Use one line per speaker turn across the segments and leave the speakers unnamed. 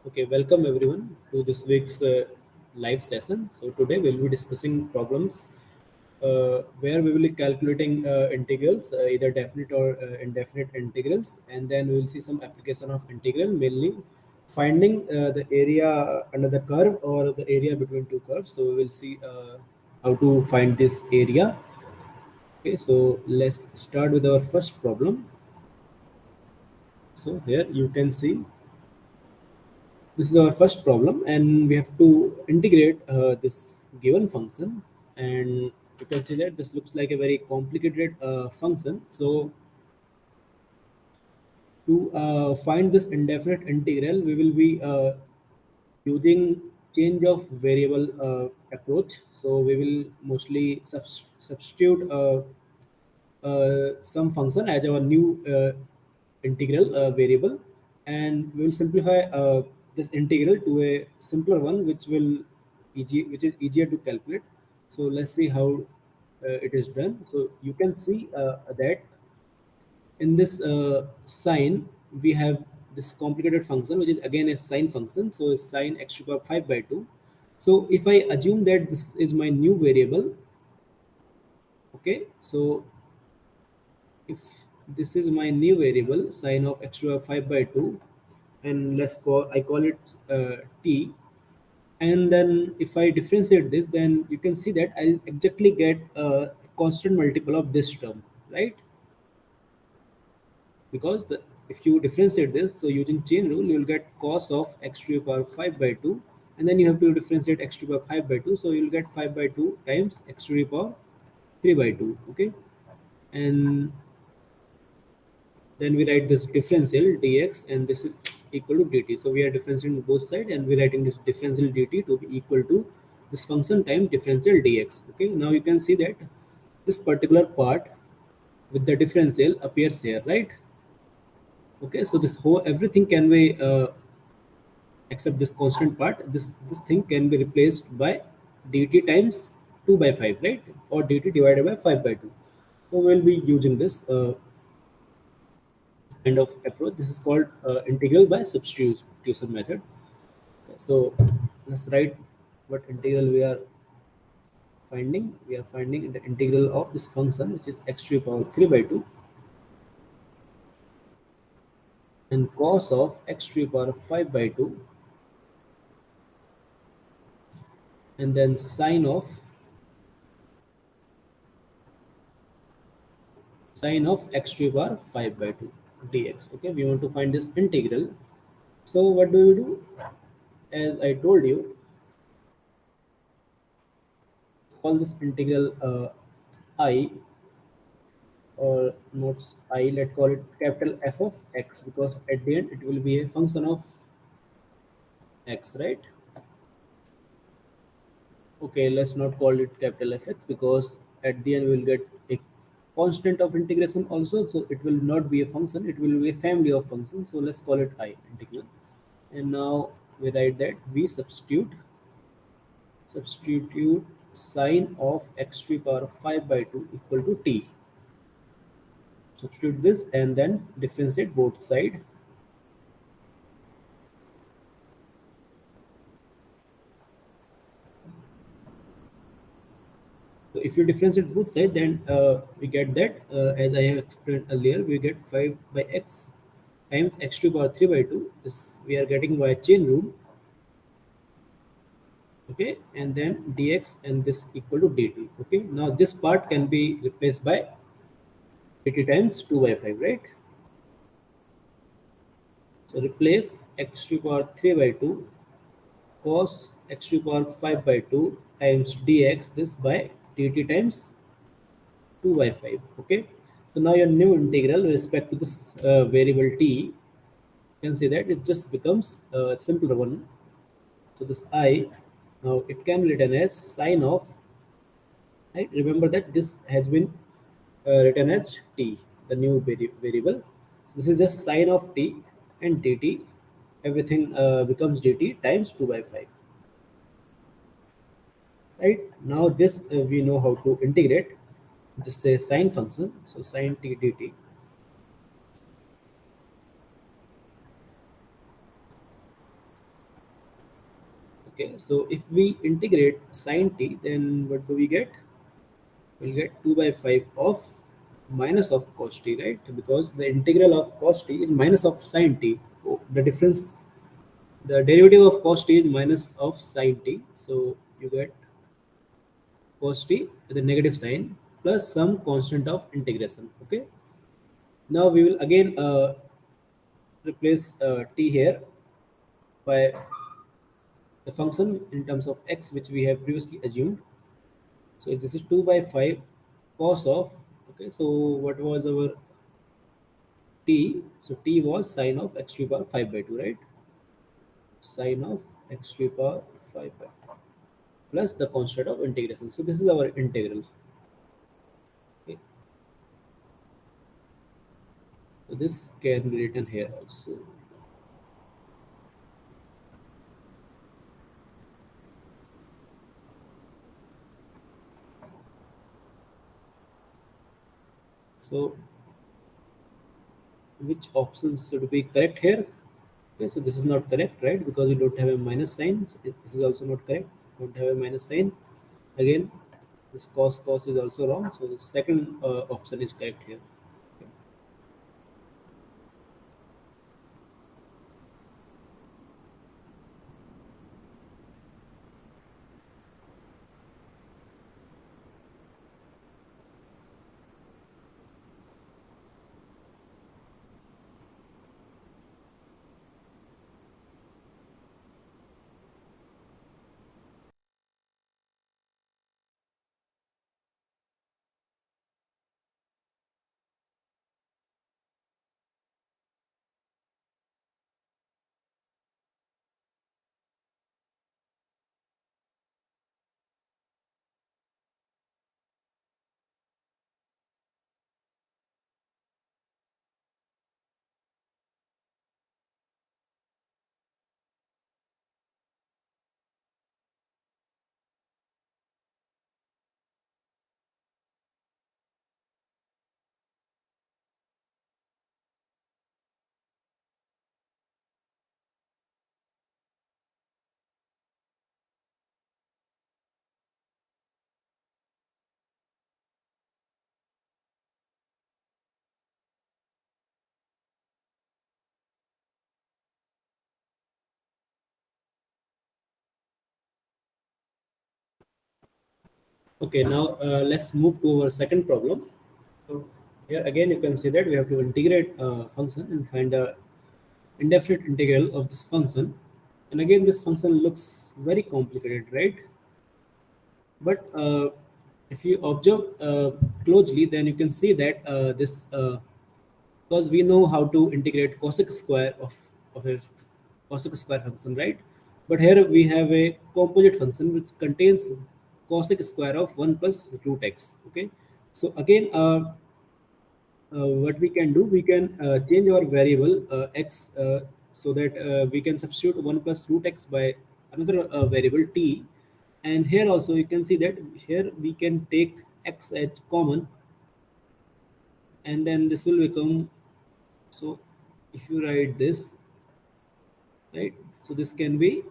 Okay, welcome everyone to this week's live session. So today we'll be discussing problems where we will be calculating integrals, either definite or indefinite integrals, and then we will see some application of integral, mainly finding the area under the curve or the area between two curves. So we will see how to find this area. Okay, so let's start with our first problem. So here you can see this is our first problem, and we have to integrate this given function. And you can see that this looks like a very complicated function. So to find this indefinite integral, we will be using change of variable approach. So we will mostly substitute some function as our new integral variable, and we will simplify this integral to a simpler one, which is easier to calculate. So let's see how it is done. So you can see that in this sine we have this complicated function, which is again a sine function. So it's sine x to the power 5 by 2. So if I assume that this is my new variable, okay, so if this is my new variable sine of x to the power 5 by 2, and I call it t, and then if I differentiate this, then you can see that I'll exactly get a constant multiple of this term, right? Because if you differentiate this, so using chain rule, you'll get cos of x to the power 5 by 2, and then you have to differentiate x to the power 5 by 2, so you'll get 5 by 2 times x to the power 3 by 2. Okay, and then we write this differential dx, and this is equal to dt. So we are differentiating both sides, and we're writing this differential dt to be equal to this function times differential dx. Okay, now you can see that this particular part with the differential appears here, right? Okay, so this whole everything can be except this constant part, this thing can be replaced by dt times 2 by 5, right? Or dt divided by 5 by 2. So we'll be using this kind of approach. This is called integral by substitution method. So let's write what integral we are finding. We are finding the integral of this function, which is x to the power 3 by 2, and cos of x to the power 5 by 2, and then sine of x to the power 5 by 2 dx. Okay, we want to find this integral. So what do we do? As I told you, call this integral I, or not I, let's call it capital F of x, because at the end it will be a function of x, right? Okay, let's not call it capital Fx, because at the end we'll get a constant of integration also, so it will not be a function, it will be a family of functions. So let's call it I integral. And now we write that we substitute sine of x to the power 5 by 2 equal to t. Substitute this and then differentiate both sides. So if you differentiate both sides, then we get that, as I have explained earlier, we get 5 by x times x to the power 3 by 2. This we are getting by chain rule. Okay, and then dx, and this equal to dt. Okay, now this part can be replaced by dt times 2 by 5, right? So replace x to the power 3 by 2 cos x to the power 5 by 2 times dx, this by dt times 2 by 5. Okay, so now your new integral with respect to this variable t, you can see that it just becomes a simpler one. So this I, now it can be written as sine of, right? Remember that this has been written as t, the new variable. This is just sine of t, and dt, everything becomes dt times 2 by 5. Right, now this we know how to integrate. Just say sine function, so sine t dt. Okay, so if we integrate sine t, then what do we get? We'll get 2 by 5 of minus of cos t, right? Because the integral of cos t is minus of sine t. Oh, the difference, the derivative of cos t is minus of sine t. So you get cos t with a negative sign plus some constant of integration. Okay. Now we will again replace t here by the function in terms of x, which we have previously assumed. So this is 2 by 5 cos of, okay, so what was our t? So t was sine of x to the power 5 by 2, right? Sine of x to the power 5 by 2 plus the constant of integration. So this is our integral. Okay. So this can be written here also. So which options should be correct here? Okay, so this is not correct, right? Because we don't have a minus sign. So this is also not correct. Don't have a minus sign. Again, this cos is also wrong. So the second option is correct here. Okay, now let's move to our second problem. So here again, you can see that we have to integrate a function and find the indefinite integral of this function. And again, this function looks very complicated, right? But if you observe closely, then you can see that this because we know how to integrate cosec square of a cosec square function, right? But here we have a composite function which contains cosec square of 1 plus root x. Okay, so again, what we can do, we can change our variable x so that we can substitute 1 plus root x by another variable t. And here also you can see that here we can take x as common, and then this will become, so if you write this, right, so this can be,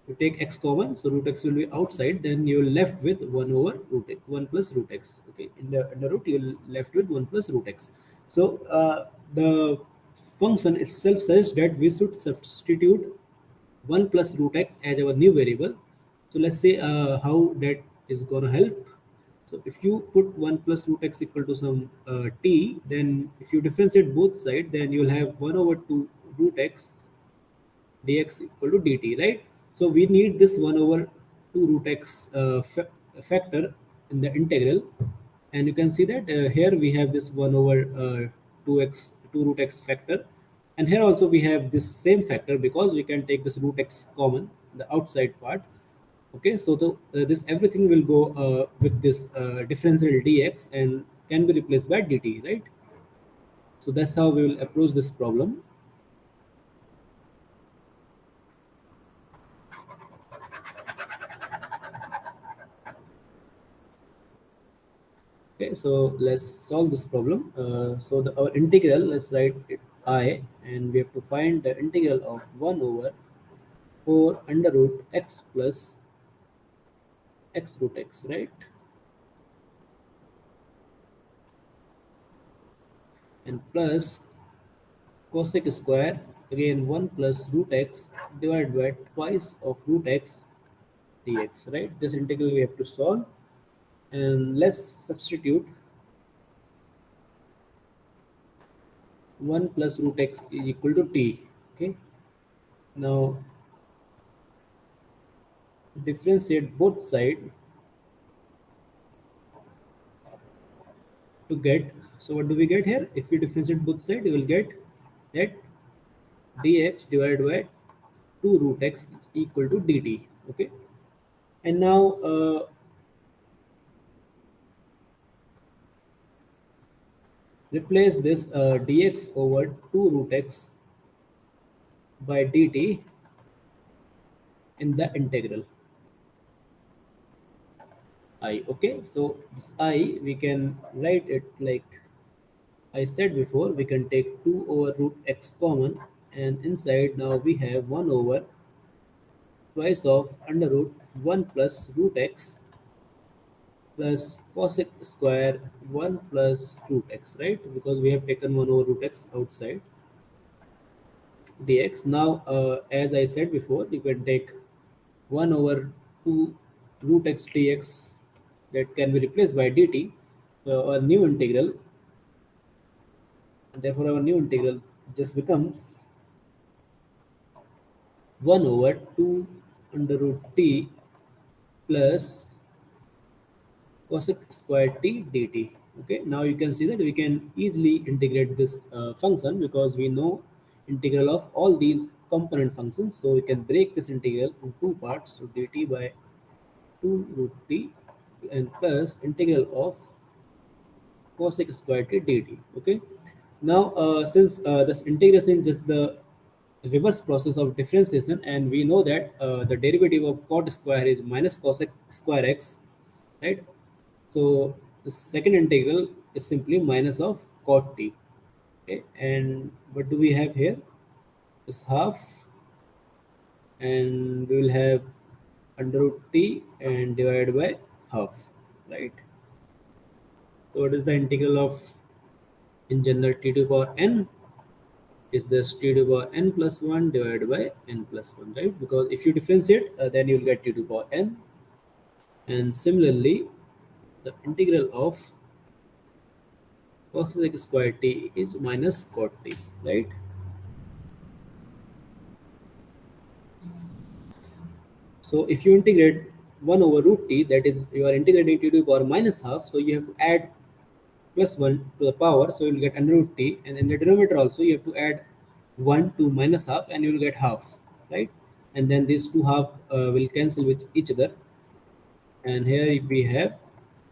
you take x common, so root x will be outside, then you're left with 1 over root x, 1 plus root x. Okay, in the root you're left with 1 plus root x. So the function itself says that we should substitute 1 plus root x as our new variable. So let's see how that is going to help. So if you put 1 plus root x equal to some t, then if you differentiate both sides, then you'll have 1 over 2 root x dx equal to dt, right? So we need this 1 over 2 root x factor in the integral. And you can see that here we have this 1 over 2x 2 root x factor, and here also we have this same factor because we can take this root x common, the outside part. Okay, so this everything will go with this differential dx and can be replaced by dt, right? So that's how we will approach this problem. Okay, so let's solve this problem. So our integral, let's write it I, and we have to find the integral of 1 over or under root x plus x root x, right? And plus cosec square, again 1 plus root x divided by twice of root x dx, right? This integral we have to solve, and let's substitute 1 plus root x is equal to t. Okay, now differentiate both sides to get, so what do we get here? If we differentiate both sides, we will get that dx divided by 2 root x is equal to dt. Okay, and now replace this dx over 2 root x by dt in the integral I. Okay, so this I we can write it like I said before. We can take 2 over root x common, and inside now we have 1 over twice of under root 1 plus root x plus cosec square 1 plus root x, right? Because we have taken 1 over root x outside dx. Now, as I said before, you can take 1 over 2 root x dx, that can be replaced by dt. So our new integral, therefore our new integral just becomes 1 over 2 under root t plus cosec square t dt. Okay, now you can see that we can easily integrate this function because we know integral of all these component functions. So we can break this integral in two parts. So dt by 2 root t and plus integral of cosec square t dt. Okay, now since this integration is just the reverse process of differentiation, and we know that the derivative of cot square is minus cosec square x, right? So the second integral is simply minus of cot t. Okay, and what do we have here? Is half, and we will have under root t and divided by half, right? So what is the integral of, in general, t to the power n is this t to the power n plus 1 divided by n plus 1, right? Because if you differentiate, then you will get t to the power n. And similarly, the integral of cosec square t is minus cot t, right? So if you integrate 1 over root t, that is, you are integrating t to the power minus half, so you have to add plus 1 to the power, so you will get under root t, and in the denominator also you have to add 1 to minus half, and you will get half, right? And then these two half will cancel with each other, and here if we have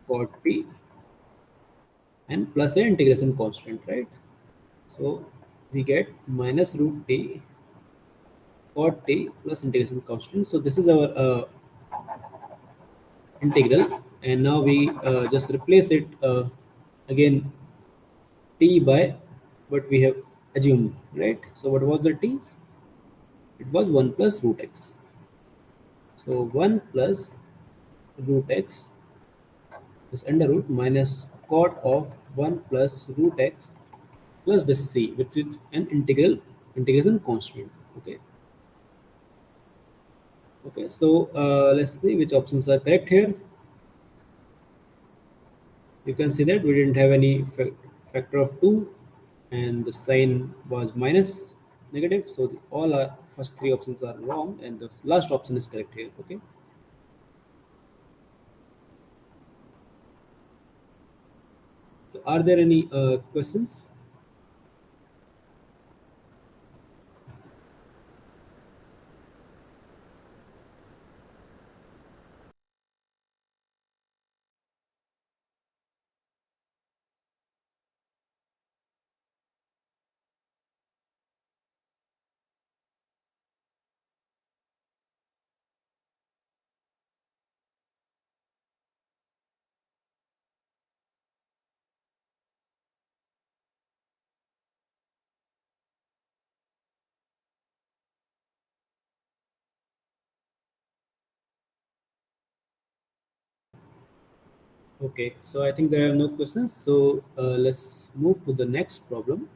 cot t and plus an integration constant, right? So we get minus root t cot t plus integration constant. So this is our integral, and now we just replace it again t by what we have assumed, right? So what was the t? It was 1 plus root x. So 1 plus root x is under root minus cot of 1 plus root x plus the c, which is an integration constant. Okay. Okay. So let's see which options are correct here. You can see that we didn't have any factor of 2, and the sign was minus negative. So all our first three options are wrong, and the last option is correct here. Okay. So are there any questions? Okay, so I think there are no questions. So let's move to the next problem.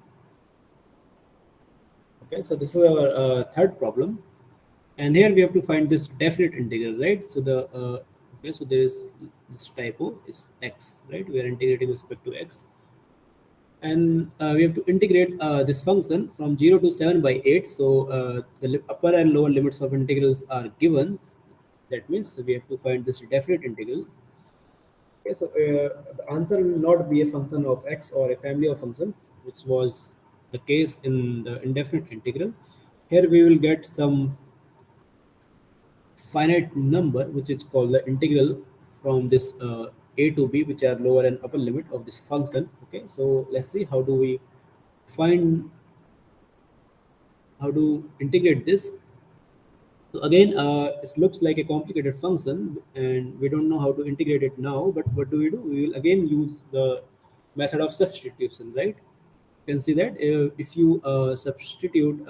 Okay, so this is our third problem, and here we have to find this definite integral, right? So the okay, so there is this typo is x, right? We are integrating with respect to x, and we have to integrate this function from 0 to 7 by 8. So the upper and lower limits of integrals are given. That means we have to find this definite integral. Okay, so the answer will not be a function of x or a family of functions, which was the case in the indefinite integral. Here we will get some finite number, which is called the integral from this a to b, which are lower and upper limit of this function. Okay, so let's see how do we find how to integrate this. So again, it looks like a complicated function, and we don't know how to integrate it now. But what do? We will again use the method of substitution, right? You can see that if you substitute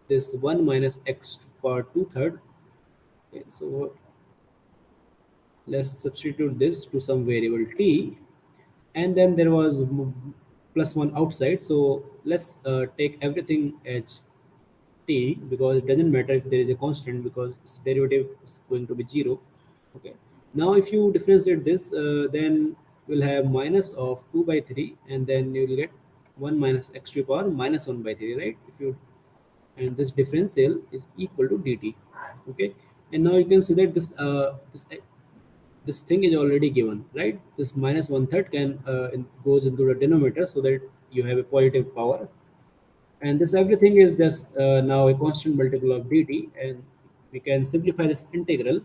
this 1 minus x power 2/3, okay, so let's substitute this to some variable t, and then there was plus 1 outside. So let's take everything as t, because it doesn't matter if there is a constant, because its derivative is going to be 0. Okay, now if you differentiate this, then we'll have minus of 2 by 3, and then you will get 1 minus x to the power minus 1 by 3, right? If you, and this differential is equal to dt. Okay, and now you can see that this thing is already given, right? This minus 1/3 can goes into the denominator, so that you have a positive power, and this everything is just now a constant multiple of dt, and we can simplify this integral.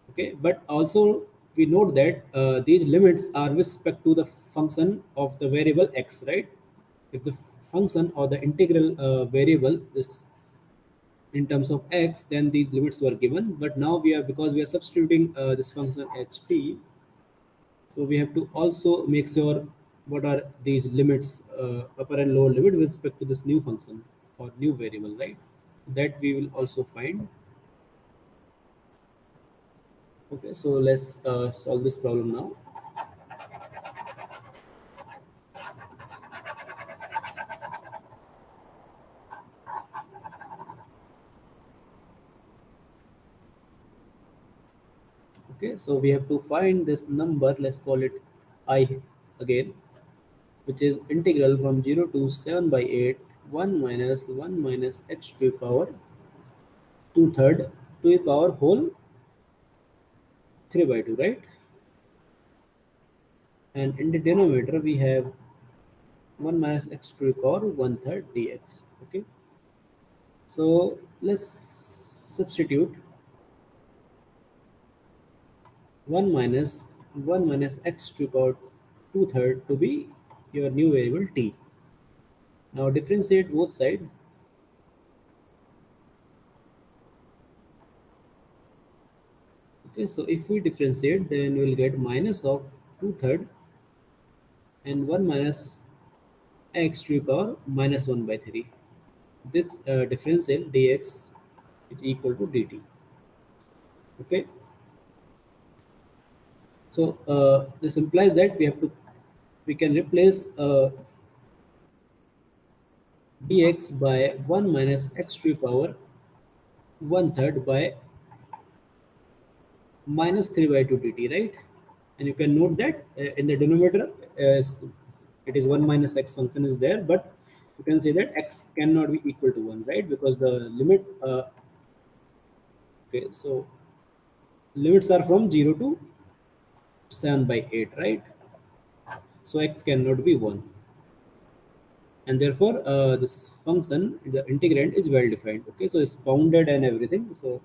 Okay, but also we note that these limits are with respect to the function of the variable x, right? If the function or the integral variable is in terms of x, then these limits were given, but now we are, because we are substituting this function as t, so we have to also make sure what are these limits, upper and lower limit with respect to this new function or new variable, right? That we will also find. Okay, so let's solve this problem now. Okay, so we have to find this number. Let's call it I again, which is integral from 0 to 7 by 8, 1 minus x to the power 2/3 to the power whole 3 by 2, right? And in the denominator we have 1 minus x to the power 1/3 dx. Okay, so let's substitute 1 minus 1 minus x to the power 2/3 to be your new variable t. Now differentiate both sides. Okay, so if we differentiate, then we'll get minus of 2/3 and 1 minus x to the power minus 1 by 3. This differential dx is equal to dt. Okay, so this implies that we can replace dx by 1 minus x to the power 1/3 by minus 3 by 2 dt, right? And you can note that in the denominator, it is 1 minus x function is there, but you can say that x cannot be equal to 1, right? Because the limit, okay, so limits are from 0 to 7 by 8, right? So x cannot be 1. And therefore, this function, the integrand is well defined. Okay, so it's bounded and everything. So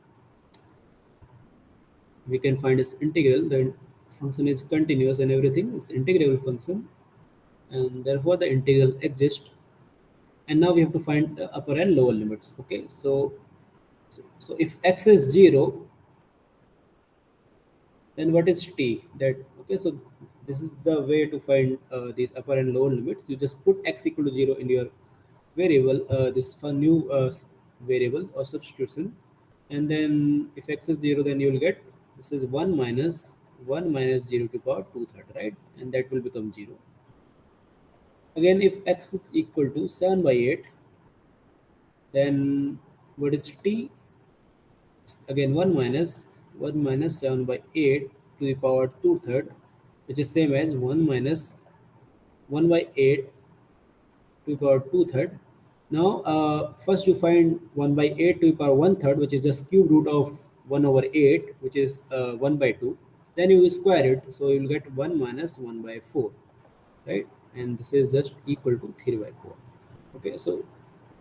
we can find its integral. The function is continuous and everything. It's integrable function, and therefore the integral exists. And now we have to find the upper and lower limits. Okay, so if x is 0, then what is t? That, okay, so this is the way to find these upper and lower limits. You just put x equal to 0 in your variable, this for new variable or substitution, and then if x is 0, then you will get, this is 1 minus 1 minus 0 to the power 2 third, right? And that will become 0. Again, if x is equal to 7 by 8, then what is t? Again, 1 minus 7 by 8 to the power 2 third, which is same as 1 minus 1 by 8 to the power 2 third. Now, first you find 1 by 8 to the power 1 third, which is just cube root of 1 over 8, which is 1 by 2. Then you will square it, so you will get 1 minus 1 by 4, right? And this is just equal to 3 by 4. Okay, so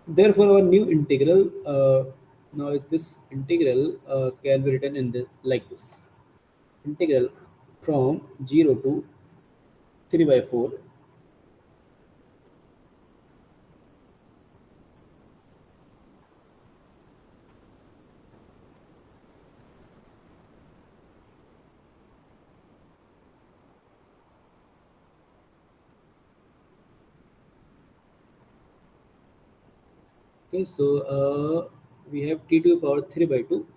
therefore our new integral, now this integral can be written in the like this: integral from 0 to 3 by 4. Okay, so we have t to the power 3 by 2,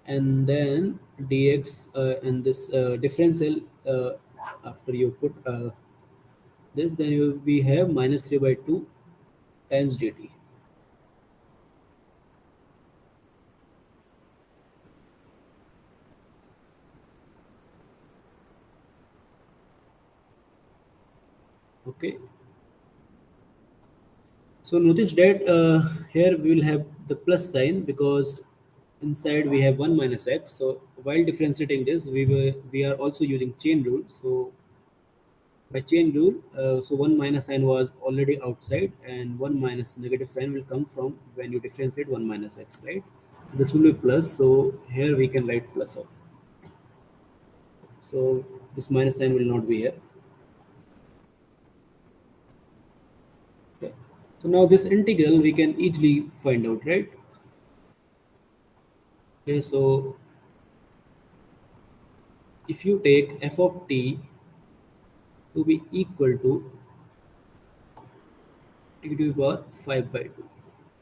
and then dx, and this differential, after you put this, then we have minus 3 by 2 times dt. Okay, so notice that here we will have the plus sign because inside we have 1 minus x. So while differentiating this, we are also using chain rule. So by chain rule, so 1 minus sign was already outside, and 1 minus negative sign will come from when you differentiate 1 minus x, right? This will be plus, so here we can write plus of. So this minus sign will not be here. Okay. So now this integral we can easily find out, right? Okay, so if you take f of t to be equal to t to the power 5 by 2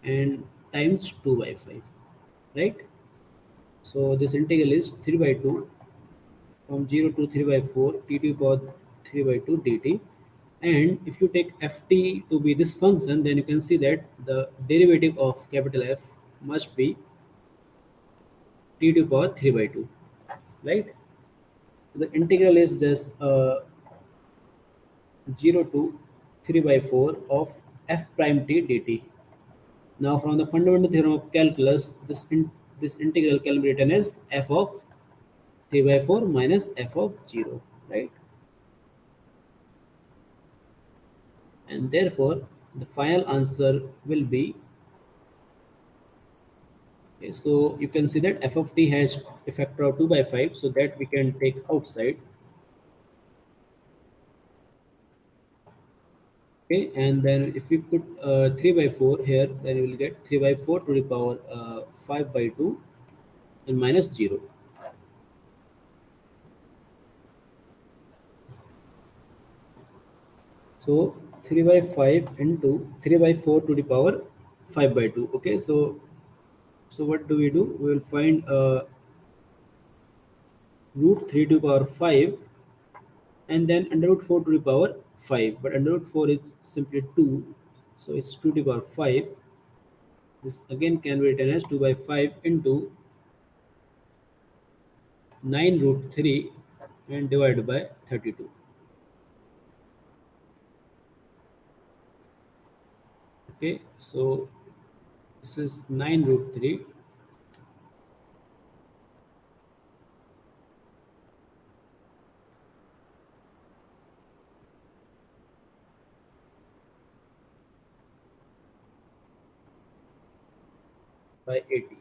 and times 2 by 5, right? So this integral is 3 by 2 from 0 to 3 by 4 t to the power 3 by 2 dt. And if you take ft to be this function, then you can see that the derivative of capital F must be t to the power 3 by 2, right? So the integral is just 0 to 3 by 4 of f prime t dt. Now from the fundamental theorem of calculus, this integral can be written as f of 3 by 4 minus f of 0, right? And therefore the final answer will be, okay, so you can see that f of t has a factor of 2 by 5, so that we can take outside. Okay, and then if we put 3 by 4 here, then we will get 3 by 4 to the power 5 by 2 and minus 0. So 3 by 5 into 3 by 4 to the power 5 by 2. Okay, so what do? We will find root 3 to the power 5, and then under root 4 to the power 5. But under root 4 is simply 2, so it's 2 to the power 5. This again can be written as 2 by 5 into 9 root 3 and divided by 32. Okay, so this is 9 root 3 by 80.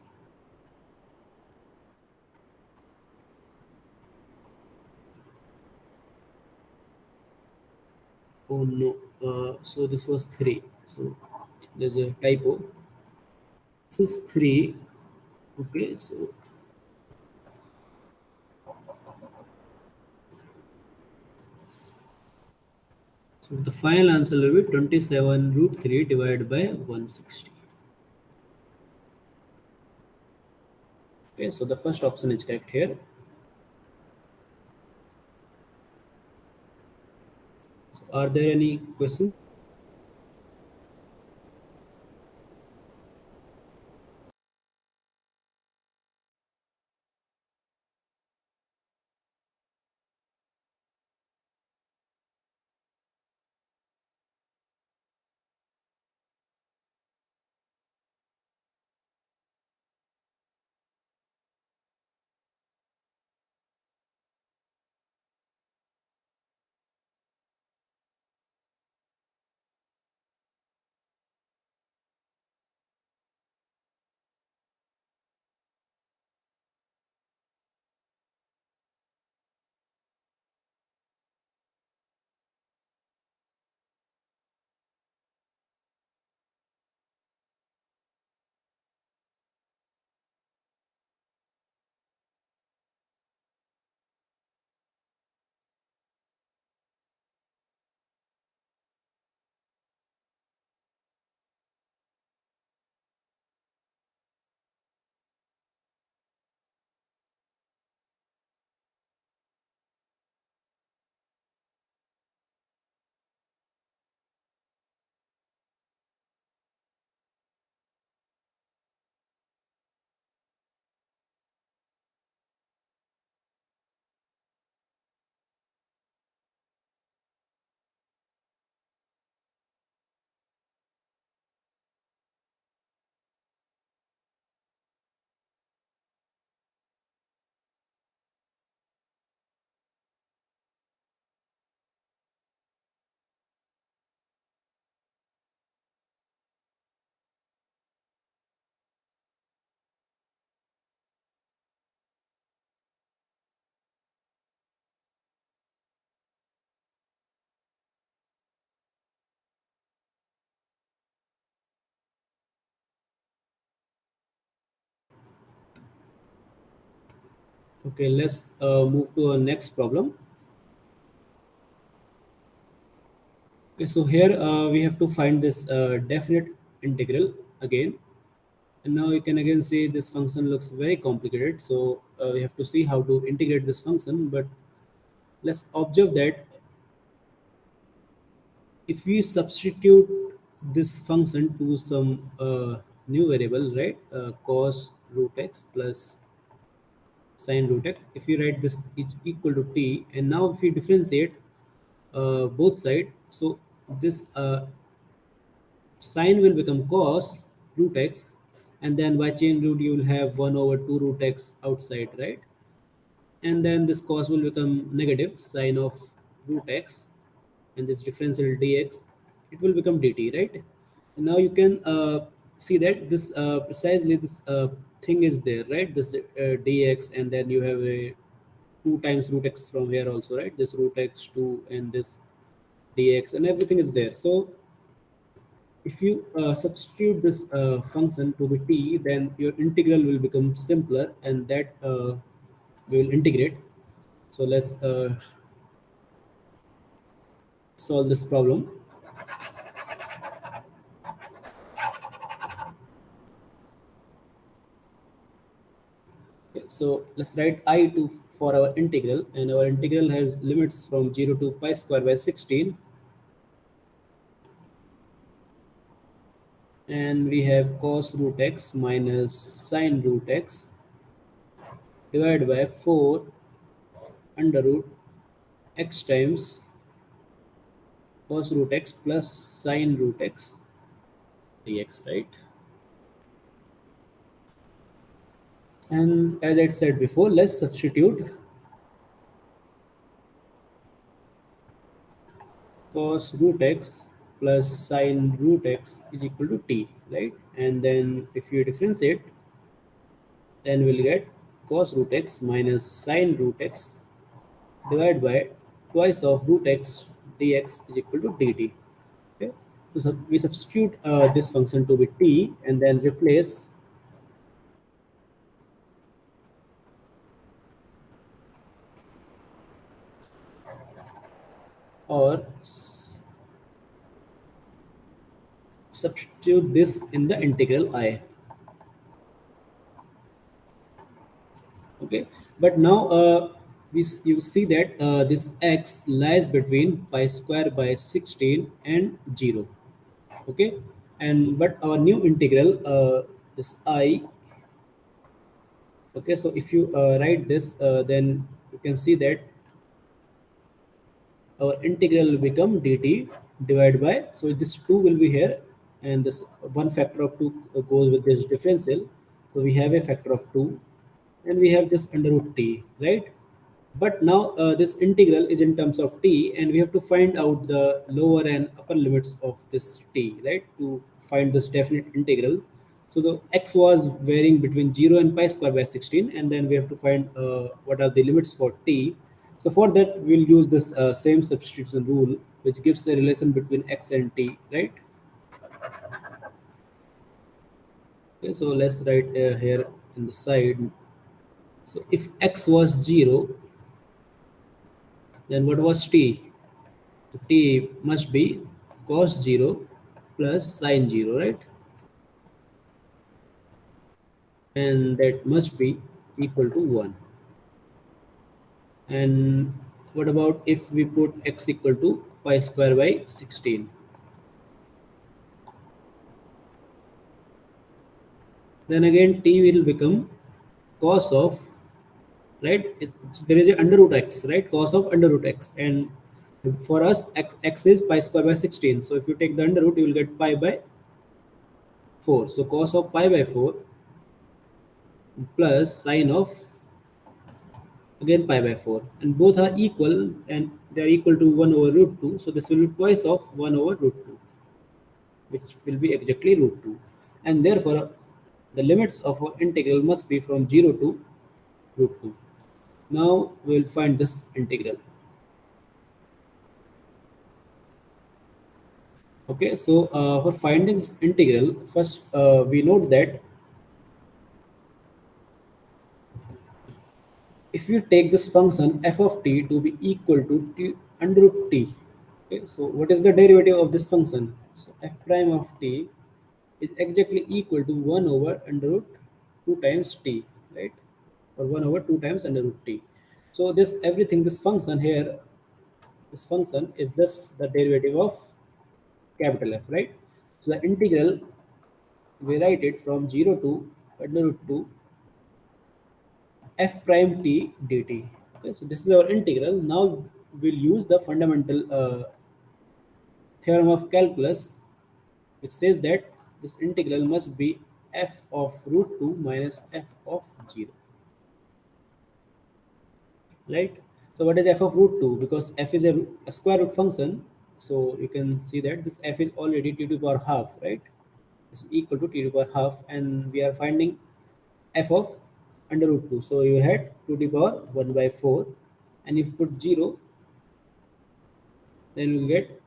Oh no, so this was 3. So there's a typo. This is 3. Okay, so the final answer will be 27 root 3 divided by 160. Okay, so the first option is correct here. So are there any questions? Okay, let's move to our next problem. Okay, so here we have to find this definite integral again. And now you can again see this function looks very complicated. So we have to see how to integrate this function. But let's observe that if we substitute this function to some new variable, right, cos root x plus sine root x, if you write this is equal to t, and now if we differentiate both sides, so this sine will become cos root x, and then by chain root you will have 1 over 2 root x outside, right? And then this cos will become negative sine of root x, and this differential dx, it will become dt, right? And now you can see that this precisely this thing is there, right? This dx, and then you have a 2 times root x from here also, right? This root x 2 and this dx and everything is there. So if you substitute this function to be t, then your integral will become simpler, and that we will integrate. So let's solve this problem. Okay, so let's write I to for our integral, and our integral has limits from 0 to pi square by 16, and we have cos root x minus sine root x divided by 4 under root x times cos root x plus sine root x dx, right? And as I said before, let's substitute cos root x plus sine root x is equal to t, right? And then if you differentiate, then we'll get cos root x minus sine root x divided by twice of root x dx is equal to dt. Okay, so we substitute this function to be t, and then replace or substitute this in the integral I. But now you see that this x lies between pi square by 16 and 0. Okay, and but our new integral, this I. Okay, so if you write this, then you can see that our integral will become dt divided by, so this 2 will be here, and this one factor of 2 goes with this differential, so we have a factor of 2, and we have this under root t, right? But now this integral is in terms of t, and we have to find out the lower and upper limits of this t, right, to find this definite integral. So the x was varying between 0 and pi square by 16, and then we have to find what are the limits for t. So for that, we'll use this same substitution rule, which gives a relation between x and t, right? Okay, so let's write here in the side. So if x was 0, then what was t? So t must be cos 0 plus sin 0, right? And that must be equal to 1. And what about if we put x equal to pi square by 16? Then again t will become cos of, right? There is a under root x, right? Cos of under root x. And for us, x is pi square by 16. So if you take the under root, you will get pi by 4. So cos of pi by 4 plus sine of again pi by 4, and both are equal, and they are equal to 1 over root 2, so this will be twice of 1 over root 2, which will be exactly root 2, and therefore the limits of our integral must be from 0 to root 2. Now we will find this integral. Okay, so for finding this integral, first we note that if you take this function f of t to be equal to t under root t, okay, so what is the derivative of this function? So f prime of t is exactly equal to 1 over under root 2 times t, right? Or 1 over 2 times under root t. So this everything, this function here, this function is just the derivative of capital F, right? So the integral, we write it from 0 to under root 2 f prime t dt. Okay, so this is our integral. Now we'll use the fundamental theorem of calculus, which says that this integral must be f of root 2 minus f of 0, right? So what is f of root 2? Because f is a square root function, so you can see that this f is already t to the power half, right? This is equal to t to the power half, and we are finding f of under root 2. So you had 2 to the power 1 by 4, and if you put 0, then you will get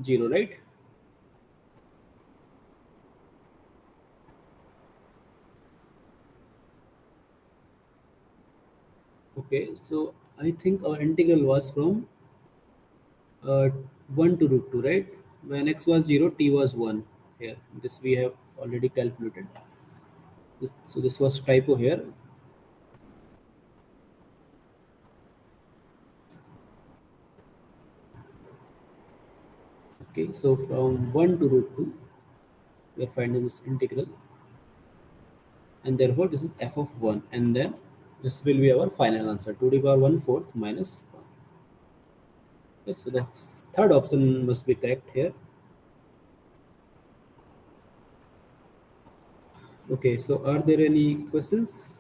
0, right? Okay, so I think our integral was from uh, 1 to root 2, right? When x was 0, t was 1 here. This we have already calculated. So this was typo here. Okay, so from 1 to root 2, we are finding this integral, and therefore this is f of 1, and then this will be our final answer, 2 to the power 1 fourth minus 1. Okay, so the third option must be correct here. Okay, so are there any questions?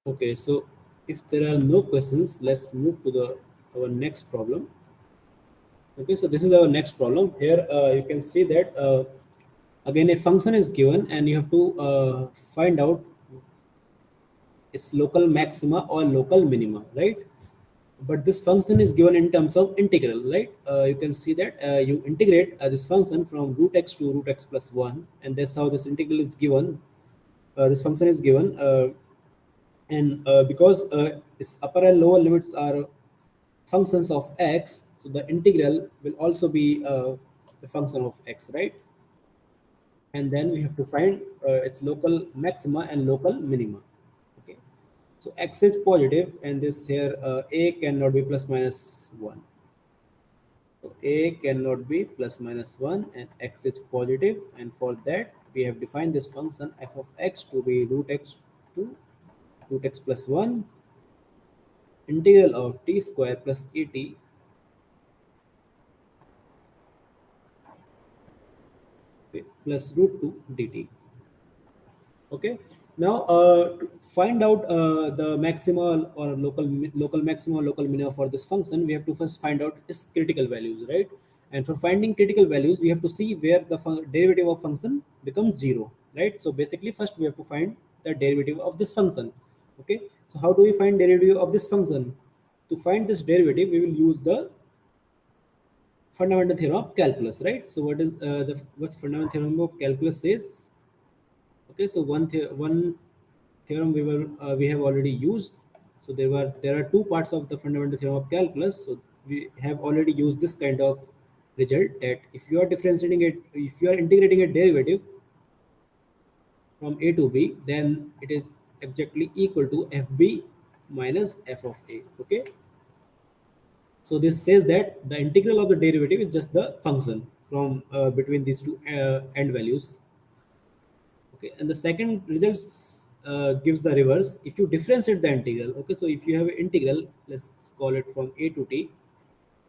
Okay, so if there are no questions, let's move to the our next problem. Okay, so this is our next problem. Here you can see that again a function is given and you have to find out its local maxima or local minima, right? But this function is given in terms of integral, right? You can see that you integrate this function from root x to root x plus 1, and that's how this integral is given. This function is given, and because its upper and lower limits are functions of x, so the integral will also be a function of x, right? And then we have to find its local maxima and local minima. Okay, so x is positive, and this here a cannot be plus minus 1. So a cannot be plus minus 1 and x is positive, and for that we have defined this function f of x to be root x to root x plus 1 integral of t square plus at plus root 2 dt. Okay, now to find out the maxima or local maxima or local minima for this function, we have to first find out its critical values, right? And for finding critical values, we have to see where the derivative of function becomes 0, right? So basically first we have to find the derivative of this function. Okay, so how do we find derivative of this function? To find this derivative, we will use the fundamental theorem of calculus, right? So what is the what's fundamental theorem of calculus says? Okay, so one theorem we have already used. So there are two parts of the fundamental theorem of calculus. So we have already used this kind of result that if you are differentiating it, if you are integrating a derivative from a to b, then it is exactly equal to fb minus f of a. Okay, so this says that the integral of the derivative is just the function from between these two end values. Okay, and the second results gives the reverse if you differentiate the integral. Okay, so if you have an integral, let's call it from a to t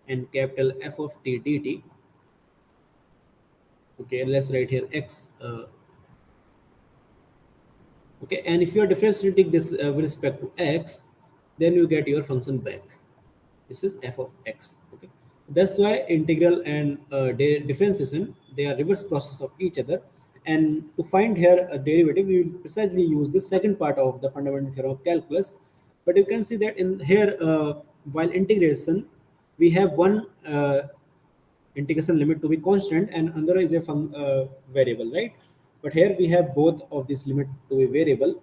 and capital f of t dt. Okay, let's write here x. Okay, and if you are differentiating this with respect to x, then you get your function back. This is f of x. Okay, that's why integral and differentiation, they are reverse process of each other. And to find here a derivative, we will precisely use the second part of the fundamental theorem of calculus. But you can see that in here, while integration, we have one integration limit to be constant and another is a variable, right? But here we have both of these limit to be variable.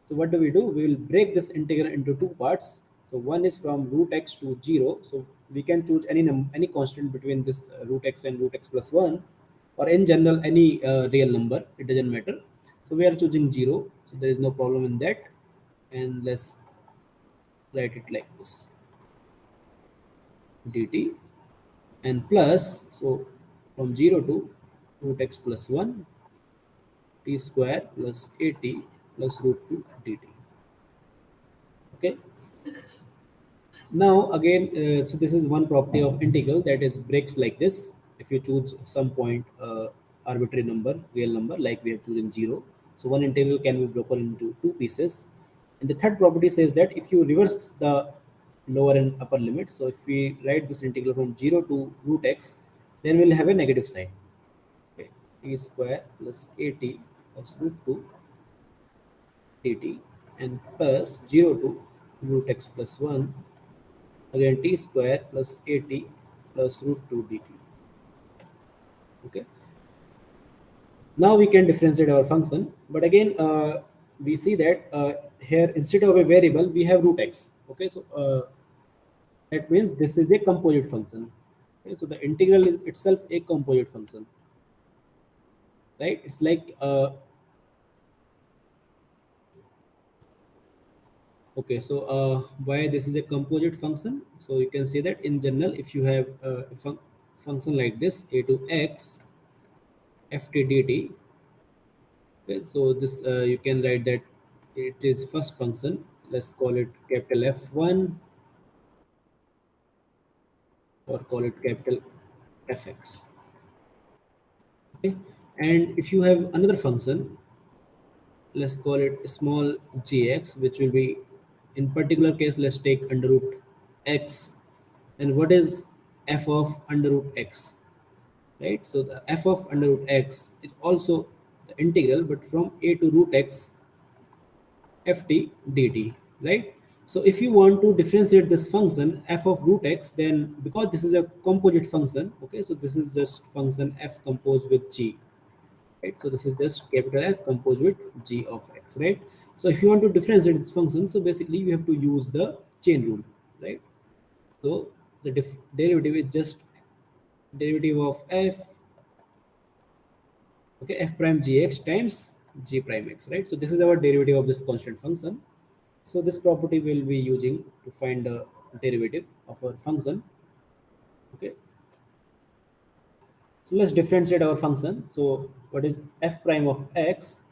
So what do? We will break this integral into two parts. So one is from root x to 0. So we can choose any constant between this root x and root x plus 1, or in general any real number, it doesn't matter. So we are choosing 0, so there is no problem in that. And let's write it like this: dt and plus, so from 0 to root x plus 1 t square plus at plus root 2 dt. Okay, now again, so this is one property of integral, that is breaks like this if you choose some point arbitrary number, real number, like we have chosen 0. So one integral can be broken into two pieces. And the third property says that if you reverse the lower and upper limit, so if we write this integral from 0 to root x, then we'll have a negative sign. Okay, t square plus at plus root 2 dt and plus 0 to root x plus 1, again t square plus at plus root 2 dt. Okay, now we can differentiate our function, but again we see that here instead of a variable we have root x. Okay, so that means this is a composite function. Okay, so the integral is itself a composite function, right? It's like okay, so why this is a composite function? So you can say that in general, if you have a function like this, a to x ft dt, okay, so this you can write that it is first function. Let's call it capital F1 or call it capital Fx. Okay, and if you have another function, let's call it small gx, which will be in particular case, let's take under root x. And what is f of under root x, right? So the f of under root x is also the integral, but from a to root x ft dt, right? So if you want to differentiate this function f of root x, then because this is a composite function, okay, so this is just function f composed with g, right? So this is just capital F composed with g of x, right? So if you want to differentiate this function, so basically you have to use the chain rule, right? So the derivative is just derivative of f, okay, f prime gx times g prime x, right? So this is our derivative of this constant function. So this property we'll be using to find the derivative of our function, okay. So let's differentiate our function. So what is f prime of x?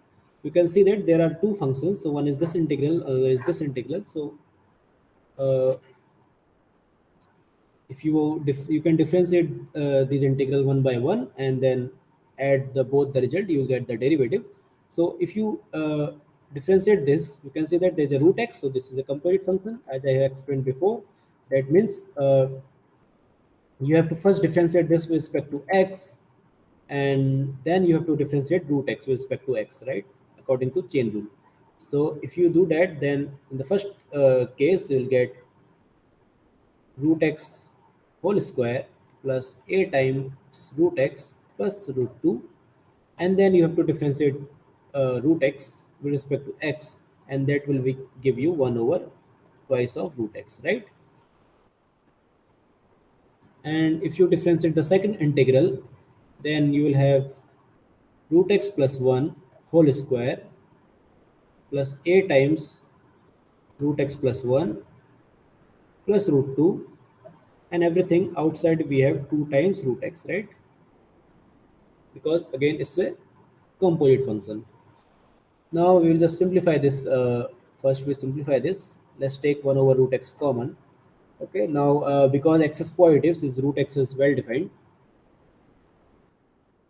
You can see that there are two functions. So one is this integral, other is this integral. So uh, if you can differentiate these integral one by one and then add the both the result, you get the derivative. So if you differentiate this, you can see that there's a root x. So this is a composite function, as I have explained before. That means you have to first differentiate this with respect to x, and then you have to differentiate root x with respect to x, right, according to chain rule. So if you do that, then in the first case you'll get root x whole square plus a times root x plus root 2, and then you have to differentiate root x with respect to x, and that will give you 1 over twice of root x, right? And if you differentiate the second integral, then you will have root x plus 1 whole square plus a times root x plus 1 plus root 2, and everything outside we have 2 times root x, right? Because again it's a composite function. Now we will just simplify this. First we simplify this. Let's take 1 over root x common. Okay, now because x is positive, since root x is well defined,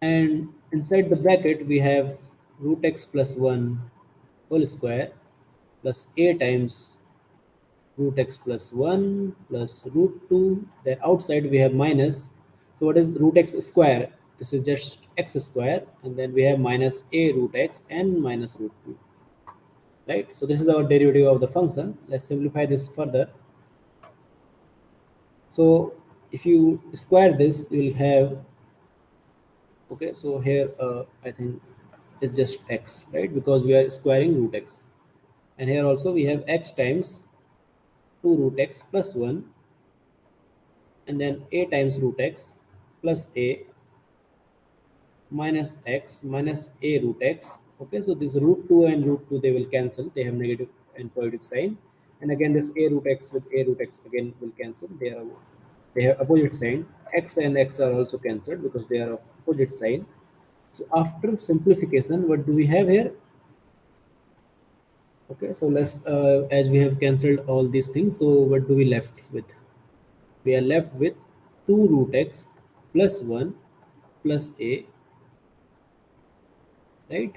and inside the bracket we have root x plus 1 whole square plus a times root x plus 1 plus root 2. Then outside we have minus. So what is root x square? This is just x square, and then we have minus a root x and minus root 2, right? So this is our derivative of the function. Let's simplify this further. So if you square this, you will have, okay, so here I think it's just x, right, because we are squaring root x. And here also we have x times 2 root x plus 1, and then a times root x plus a minus x minus a root x. Okay, so this root 2 and root 2, they will cancel, they have negative and positive sign. And again this a root x with a root x again will cancel, they have opposite sign. X and x are also cancelled because they are of opposite sign. So after simplification, what do we have here? Okay, so let's as we have cancelled all these things, so what do we left with? We are left with 2 root x plus 1 plus a, right,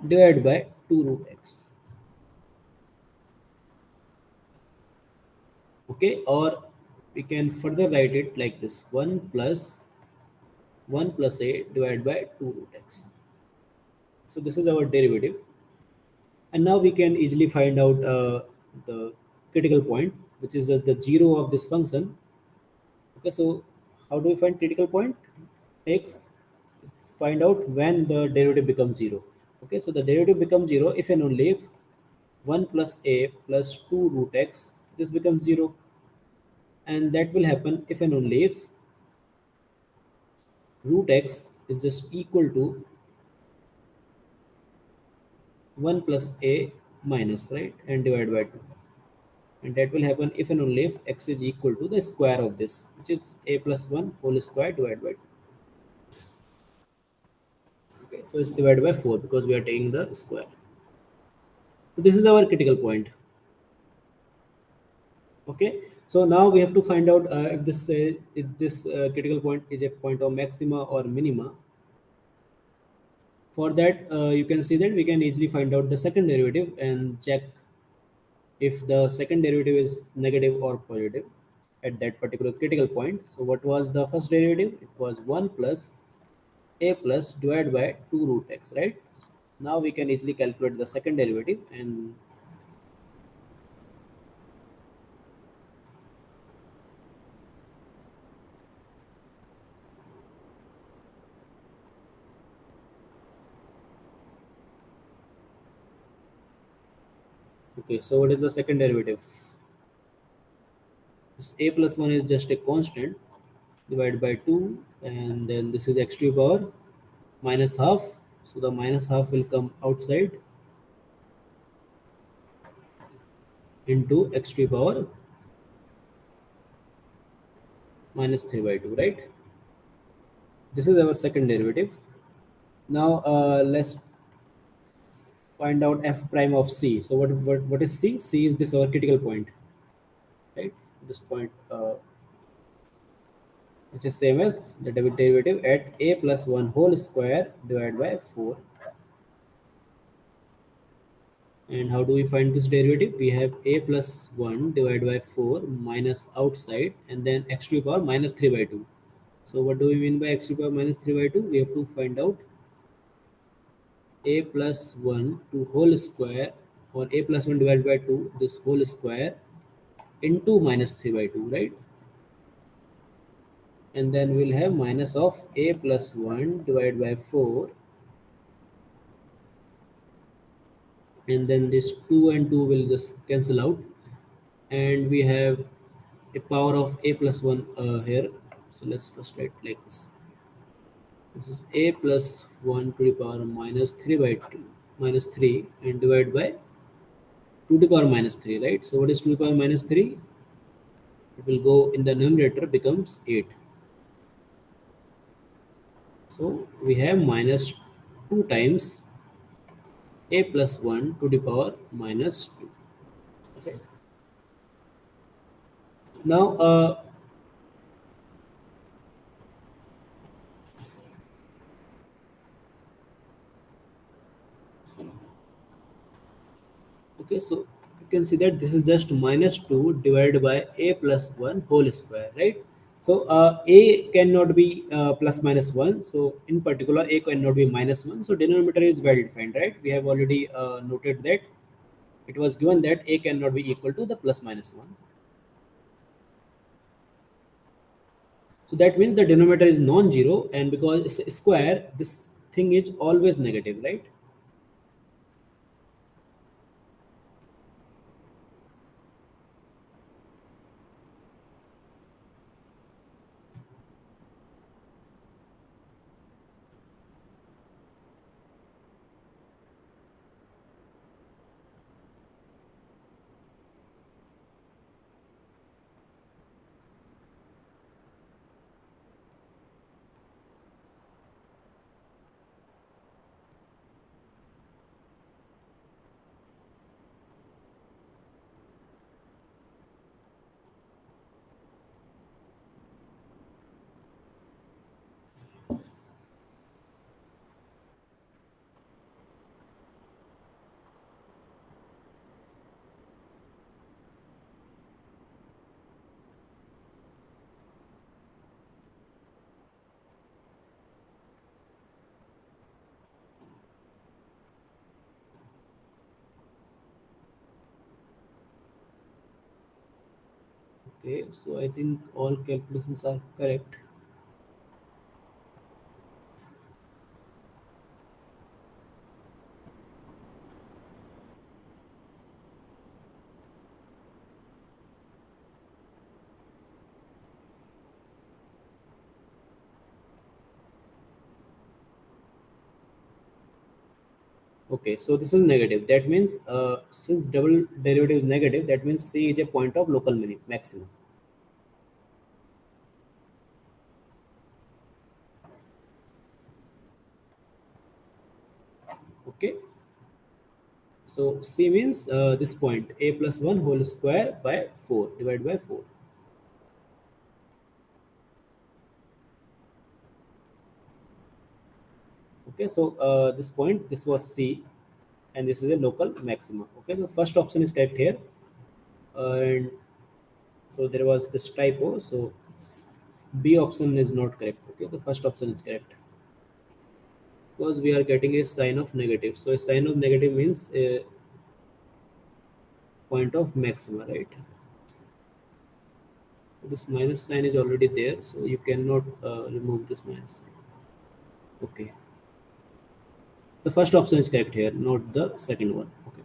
divided by 2 root x. Okay, or we can further write it like this: 1 plus a divided by 2 root x. So this is our derivative, and now we can easily find out the critical point, which is just the zero of this function. Okay, so how do we find critical point? X, find out when the derivative becomes 0. Okay, so the derivative becomes 0 if and only if 1 plus a plus 2 root x, this becomes 0. And that will happen if and only if root x is just equal to 1 plus a minus, right, and divided by 2. And that will happen if and only if x is equal to the square of this, which is a plus 1 whole square divided by 2. Okay, so it's divided by 4 because we are taking the square. So this is our critical point. Okay, so now we have to find out if this critical point is a point of maxima or minima. For that, you can see that we can easily find out the second derivative and check if the second derivative is negative or positive at that particular critical point. So what was the first derivative? It was 1 plus a plus divided by 2 root x, right? Now we can easily calculate the second derivative. And okay, so what is the second derivative? This a plus 1 is just a constant divided by 2, and then this is x to the power minus half. So the minus half will come outside into x to the power minus 3 by 2, right? This is our second derivative. Now let's find out f prime of c. So what is c? C is this our critical point, right? This point, which is same as the derivative at a plus 1 whole square divided by 4. And how do we find this derivative? We have a plus 1 divided by 4 minus outside, and then x to the power minus 3 by 2. So what do we mean by x to the power minus 3 by 2? We have to find out a plus 1 to whole square, or a plus 1 divided by 2, this whole square, into minus 3 by 2, right? And then we'll have minus of a plus 1 divided by 4, and then this 2 and 2 will just cancel out, and we have a power of a plus 1 here. So let's first write like this is a plus 1 to the power minus 3 by 2 minus 3, and divided by 2 to the power minus 3, right? So what is 2 to the power minus 3? It will go in the numerator, becomes 8. So we have minus 2 times a plus 1 to the power minus 2. Okay. Now, okay, so you can see that this is just minus 2 divided by a plus 1 whole square, right? So a cannot be plus minus 1. So in particular, a cannot be minus 1. So denominator is well defined, right? We have already noted that it was given that a cannot be equal to the plus minus 1. So that means the denominator is non-zero, and because it's a square, this thing is always negative, right? Okay, so I think all calculations are correct. Okay, so this is negative. That means since double derivative is negative, that means C is a point of local maximum. Okay, so C means this point a plus 1 whole square by 4 divided by 4. Okay, so this point, this was C, and this is a local maximum. Okay, the first option is correct here. And so there was this typo. So B option is not correct. Okay, the first option is correct because we are getting a sign of negative. So a sign of negative means a point of maxima, right? This minus sign is already there, so you cannot remove this minus sign. Okay, the first option is correct here, not the second one. Okay.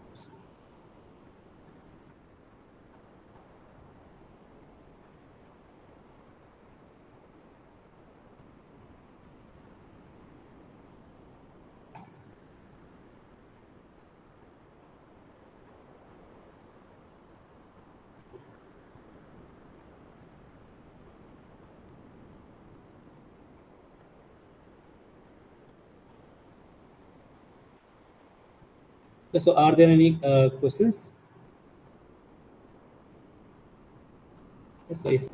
So are there any questions? So if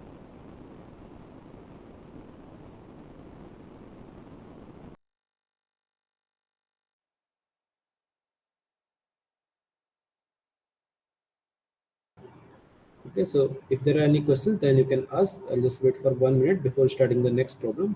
okay, so if there are any questions, then you can ask. I'll just wait for 1 minute before starting the next problem.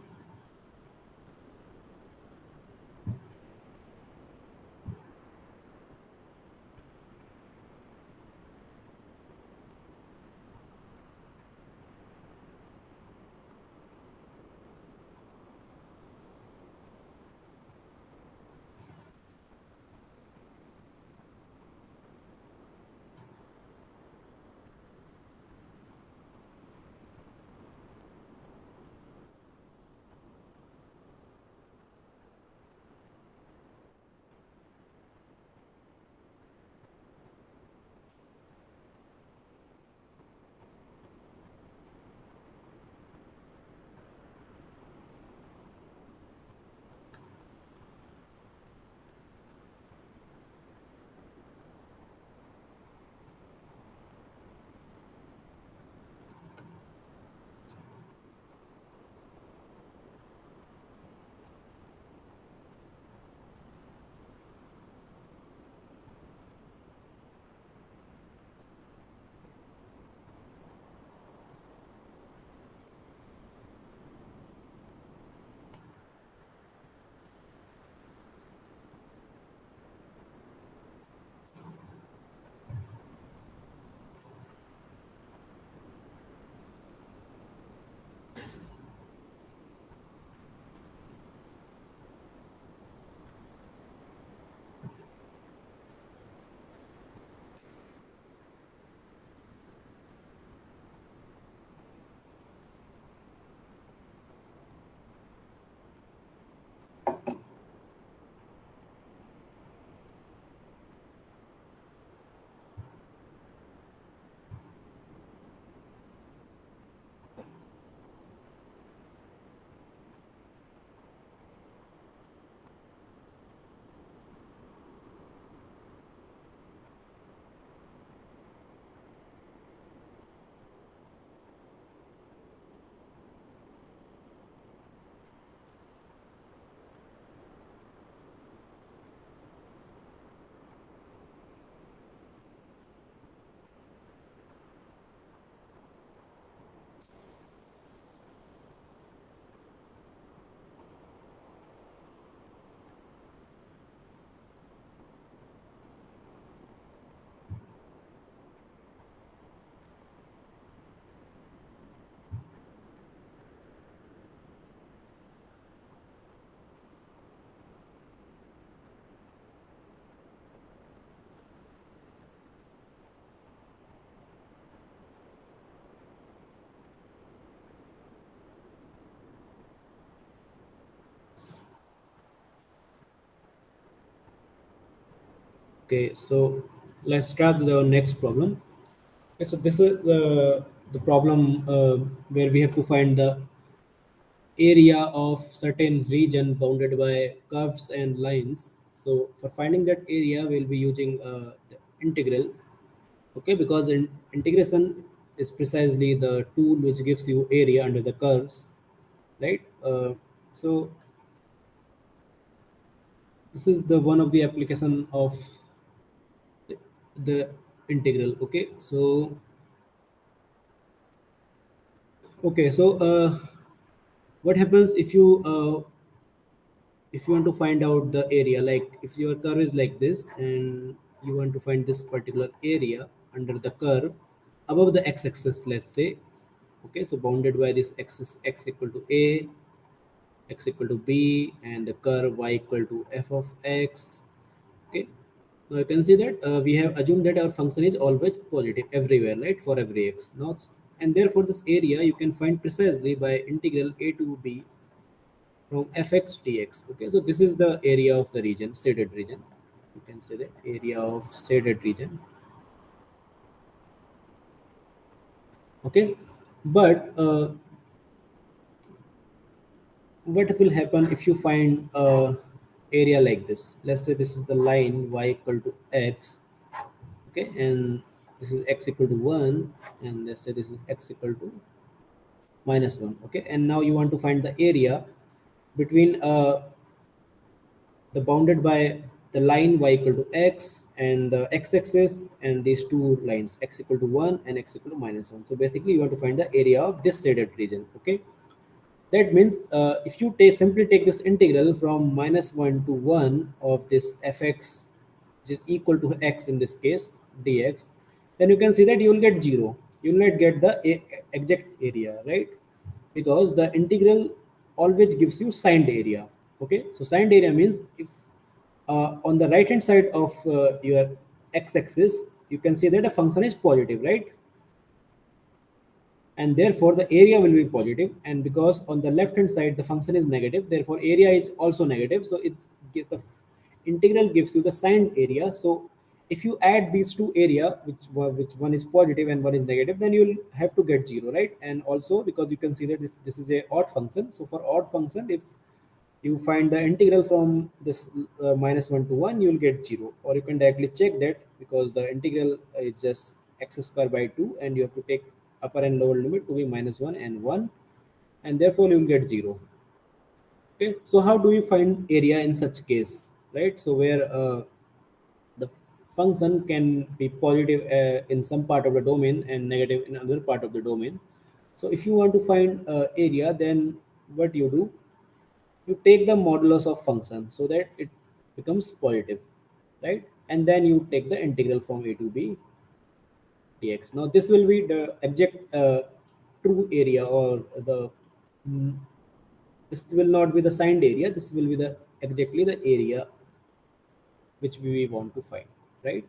Okay, so let's start the next problem. Okay, so this is the problem where we have to find the area of certain region bounded by curves and lines. So for finding that area, we'll be using the integral. Okay, because integration is precisely the tool which gives you area under the curves, right? So this is the one of the application of the integral. Okay, so Okay, so what happens if you want to find out the area, like if your curve is like this and you want to find this particular area under the curve above the x-axis, let's say. Okay, so bounded by this axis, x equal to a, x equal to b, and the curve y equal to f of x. Okay, now you can see that we have assumed that our function is always positive everywhere, right, for every x. Now, and therefore this area you can find precisely by integral a to b from fx dx. Okay, so this is the area of the region, shaded region. You can say that area of shaded region. Okay, but what will happen if you find area like this? Let's say this is the line y equal to x. Okay, and this is x equal to 1, and let's say this is x equal to -1. Okay, and now you want to find the area between the bounded by the line y equal to x and the x-axis, and these two lines x equal to 1 and x equal to -1. So basically you want to find the area of this shaded region. Okay, that means if you simply take this integral from -1 to 1 of this fx, which is equal to x in this case dx, then you can see that you will get 0. You will not get the exact area, right? Because the integral always gives you signed area. Okay, so signed area means if on the right hand side of your x-axis, you can see that a function is positive, right? And therefore the area will be positive, and because on the left hand side the function is negative, therefore area is also negative. So the integral gives you the signed area. So if you add these two area, which one is positive and one is negative, then you'll have to get 0, right? And also because you can see that if this is a odd function, so for odd function, if you find the integral from this -1 to 1, you will get 0. Or you can directly check that, because the integral is just x square by 2, and you have to take upper and lower limit to be -1 and 1, and therefore you will get 0. Okay, so how do you find area in such case, right? So where the function can be positive in some part of the domain and negative in another part of the domain. So if you want to find area, then what you do, you take the modulus of function so that it becomes positive, right? And then you take the integral from a to b dx. Now this will be the exact true area, or the mm, this will not be the signed area, this will be the exactly the area which we want to find, right?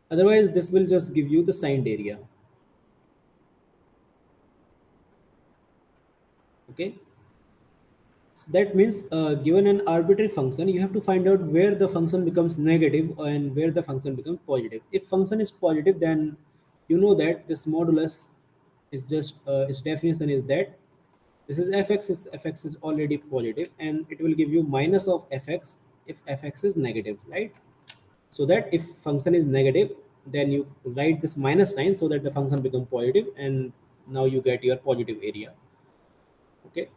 Otherwise this will just give you the signed area. Okay, so that means given an arbitrary function, you have to find out where the function becomes negative and where the function becomes positive. If function is positive, then you know that this modulus is just its definition is that this is fx is already positive, and it will give you minus of fx if fx is negative, right? So that if function is negative, then you write this minus sign so that the function become positive, and now you get your positive area. Okay.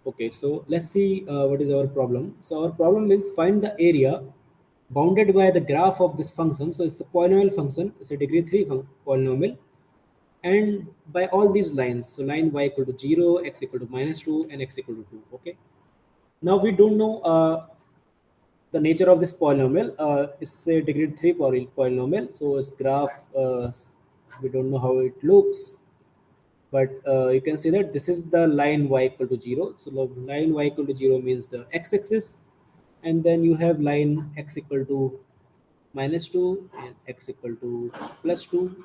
Okay, so let's see what is our problem. So our problem is find the area bounded by the graph of this function. So it's a polynomial function. It's a degree 3 polynomial, and by all these lines. So line y equal to 0, x equal to -2, and x equal to 2. Okay. Now we don't know the nature of this polynomial. It's a degree 3 polynomial. So its graph, we don't know how it looks, but you can see that this is the line y equal to 0. So the line y equal to 0 means the x-axis, and then you have line x equal to -2 and x equal to +2,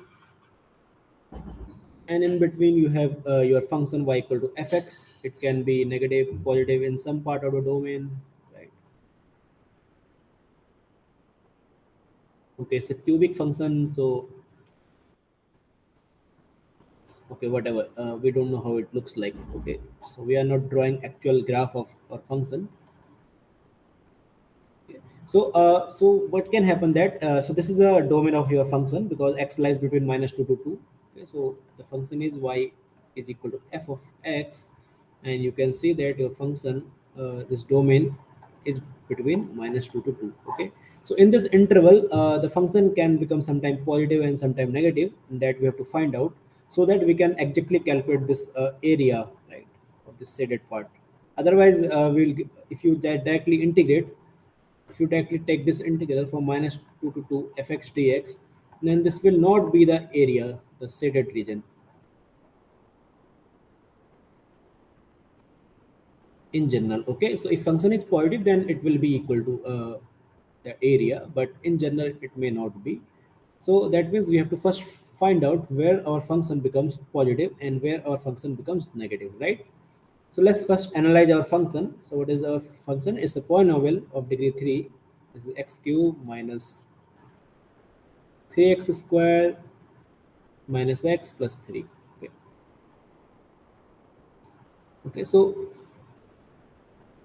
and in between you have your function y equal to fx. It can be negative, positive in some part of the domain, right? Okay, it's a cubic function, so okay, whatever, we don't know how it looks like. Okay, so we are not drawing actual graph of our function. Okay. So, so what can happen that so this is a domain of your function because x lies between -2 to 2. Okay, so the function is y is equal to f of x, and you can see that your function, this domain is between -2 to 2. Okay, so in this interval the function can become sometime positive and sometime negative, and that we have to find out so that we can exactly calculate this area, right, of this shaded part. Otherwise if you directly integrate, if you directly take this integral from -2 to 2 fx dx, then this will not be the area, the shaded region in general. Okay, so if function is positive, then it will be equal to the area, but in general it may not be. So that means we have to first find out where our function becomes positive and where our function becomes negative, right? So let's first analyze our function. So what is our function? It's a polynomial of degree 3. This is x cube minus 3x square minus x plus 3. Okay, okay, so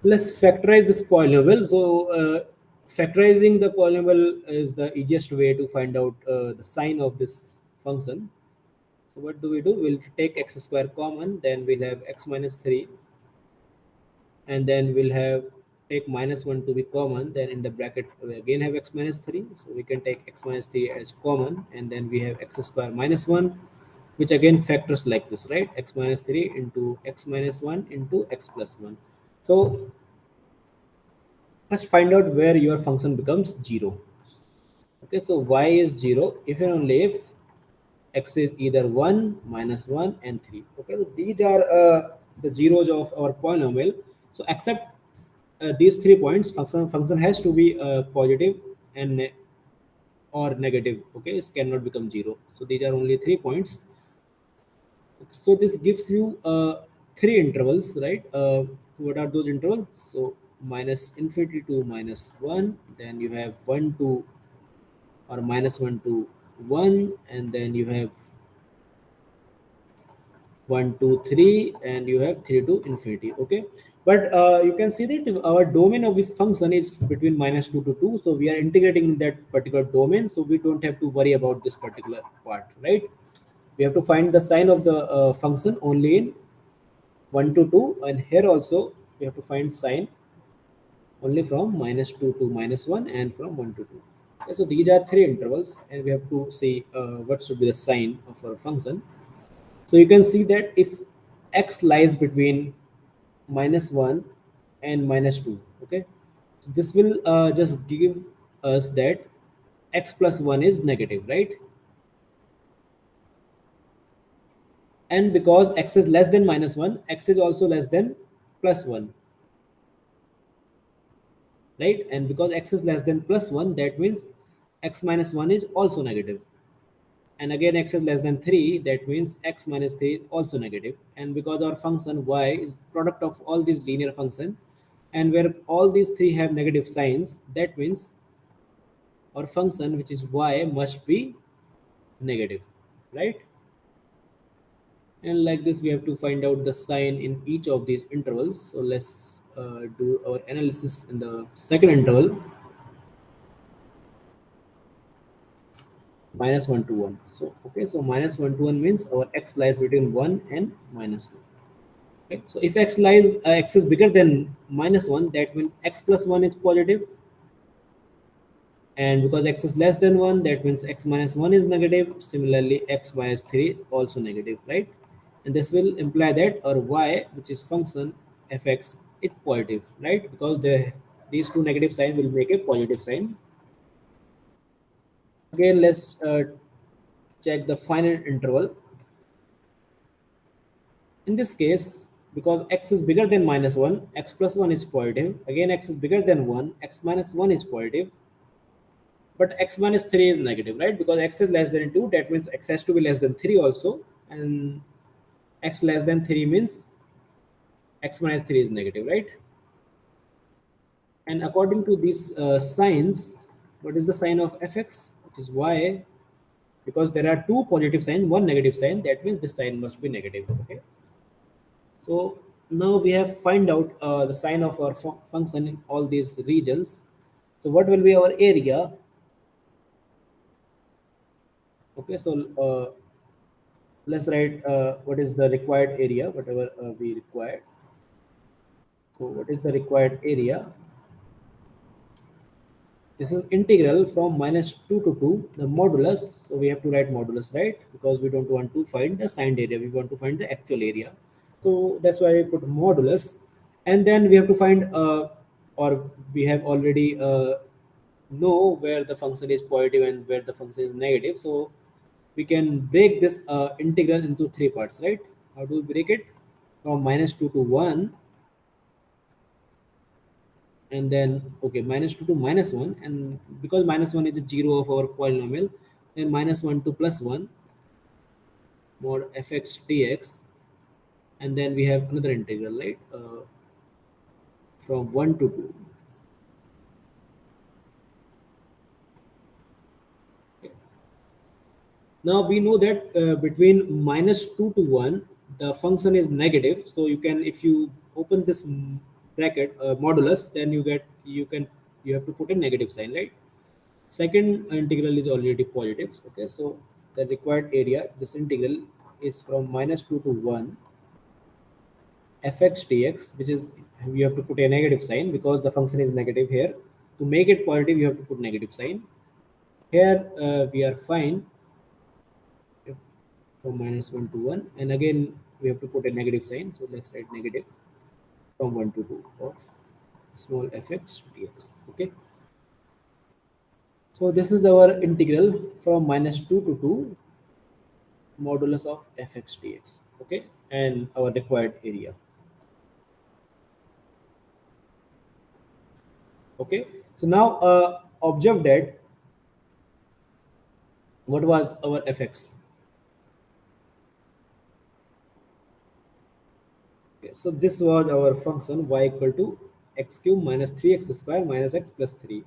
let's factorize this polynomial. So factorizing the polynomial is the easiest way to find out the sign of this function. So what do? We'll take x square common, then we'll have x minus 3, and then we'll have take minus 1 to be common, then in the bracket we again have x minus 3, so we can take x minus 3 as common, and then we have x square minus 1, which again factors like this, right? X minus 3 into x minus 1 into x plus 1. So first find out where your function becomes 0. Okay, so y is 0 if and only if x is either 1, minus 1 and 3. Okay, so these are the zeros of our polynomial. So except these 3 points, function has to be positive and or negative. Okay, it cannot become 0. So these are only 3 points. So this gives you three intervals, right? What are those intervals? So minus infinity to minus 1, then you have 1 to or minus 1 to 1, and then you have 1 to 3, and you have 3 to infinity. Okay, but you can see that our domain of the function is between -2 to 2, so we are integrating in that particular domain, so we don't have to worry about this particular part, right? We have to find the sign of the function only in 1 to 2, and here also we have to find sign only from -2 to -1 and from 1 to 2. Okay, so these are three intervals, and we have to see what should be the sign of our function. So you can see that if x lies between -1 and -2, okay, so this will just give us that x plus 1 is negative, right? And because x is less than -1, x is also less than plus 1, right? And because x is less than plus 1, that means x minus 1 is also negative. And again x is less than 3, that means x minus 3 is also negative. And because our function y is product of all these linear function, and where all these three have negative signs, that means our function, which is y, must be negative, right? And like this we have to find out the sign in each of these intervals. So let's do our analysis in the second interval, -1 to 1. So okay, so -1 to 1 means our x lies between 1 and -1. Okay, so if x is bigger than -1, that means x plus 1 is positive, and because x is less than 1, that means x minus 1 is negative. Similarly, x minus 3 also negative, right? And this will imply that our y, which is function fx, is positive, right? Because these two negative signs will make a positive sign. Again, let's check the final interval. In this case, because x is bigger than -1, x plus 1 is positive. Again, x is bigger than 1, x minus 1 is positive. But x minus 3 is negative, right? Because x is less than 2, that means x has to be less than 3 also. And x less than 3 means x minus 3 is negative, right? And according to these signs, what is the sign of fx, which is y? Because there are two positive signs, one negative sign, that means this sign must be negative. Okay, so now we have find out the sign of our function in all these regions. So what will be our area? Okay, so let's write what is the required area, whatever we require. So what is the required area? This is integral from minus 2 to 2, the modulus. So we have to write modulus, right? Because we don't want to find the signed area, we want to find the actual area. So that's why I put modulus. And then we have to find, or we have already know where the function is positive and where the function is negative. So we can break this integral into three parts, right? How do we break it? From minus 2 to 1, and then okay, minus 2 to minus 1, and because minus 1 is the 0 of our polynomial, then minus 1 to plus 1 mod fx dx, and then we have another integral, right? From 1 to 2. Okay. Now we know that between minus 2 to 1 the function is negative, so you can, if you open this bracket modulus, then you have to put a negative sign, right? Second integral is already positive. Okay, so the required area, this integral is from minus 2 to 1 fx dx, which is, you have to put a negative sign because the function is negative here. To make it positive, you have to put negative sign. Here we are fine from minus 1 to 1, and again we have to put a negative sign. So let's write negative from 1 to 2 of small fx dx. Okay, so this is our integral from minus 2 to 2 modulus of fx dx. Okay, and our required area. Okay, so now observe that what was our fx. Okay, so this was our function y equal to x cube minus 3x square minus x plus 3.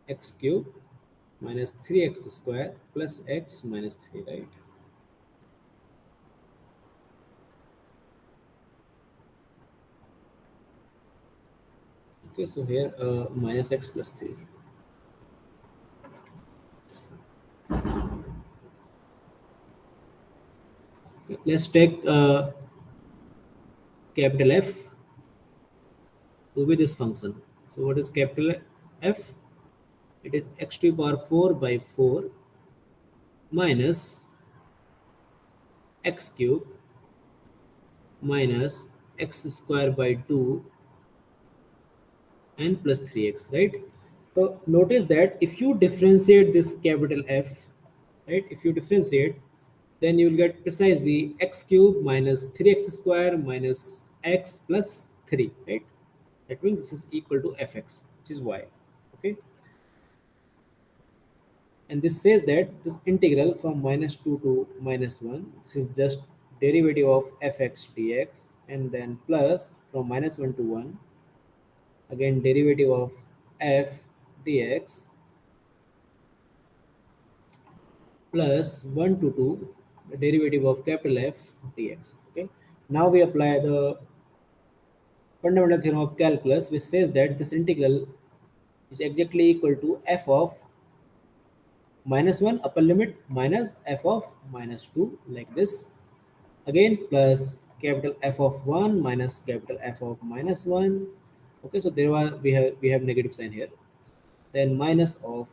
X cube minus 3x square plus x minus 3, right? Okay, so here minus x plus 3. Okay, let's take capital F to be this function. So what is capital F? It is x to the power 4 by 4 minus x cube minus x square by 2 and plus 3x, right? So notice that if you differentiate this capital F, right, if you differentiate, then you will get precisely x cube minus 3x square minus x plus 3, right? That means this is equal to fx, which is y. Okay, and this says that this integral from minus 2 to minus 1, this is just derivative of fx dx, and then plus from minus 1 to 1, again derivative of f dx, plus 1 to 2, the derivative of capital F dx. Okay, now we apply the fundamental theorem of calculus, which says that this integral is exactly equal to f of minus 1 upper limit minus f of minus 2, like this, again plus capital F of 1 minus capital F of minus 1. Okay, so there are, we have negative sign here, then minus of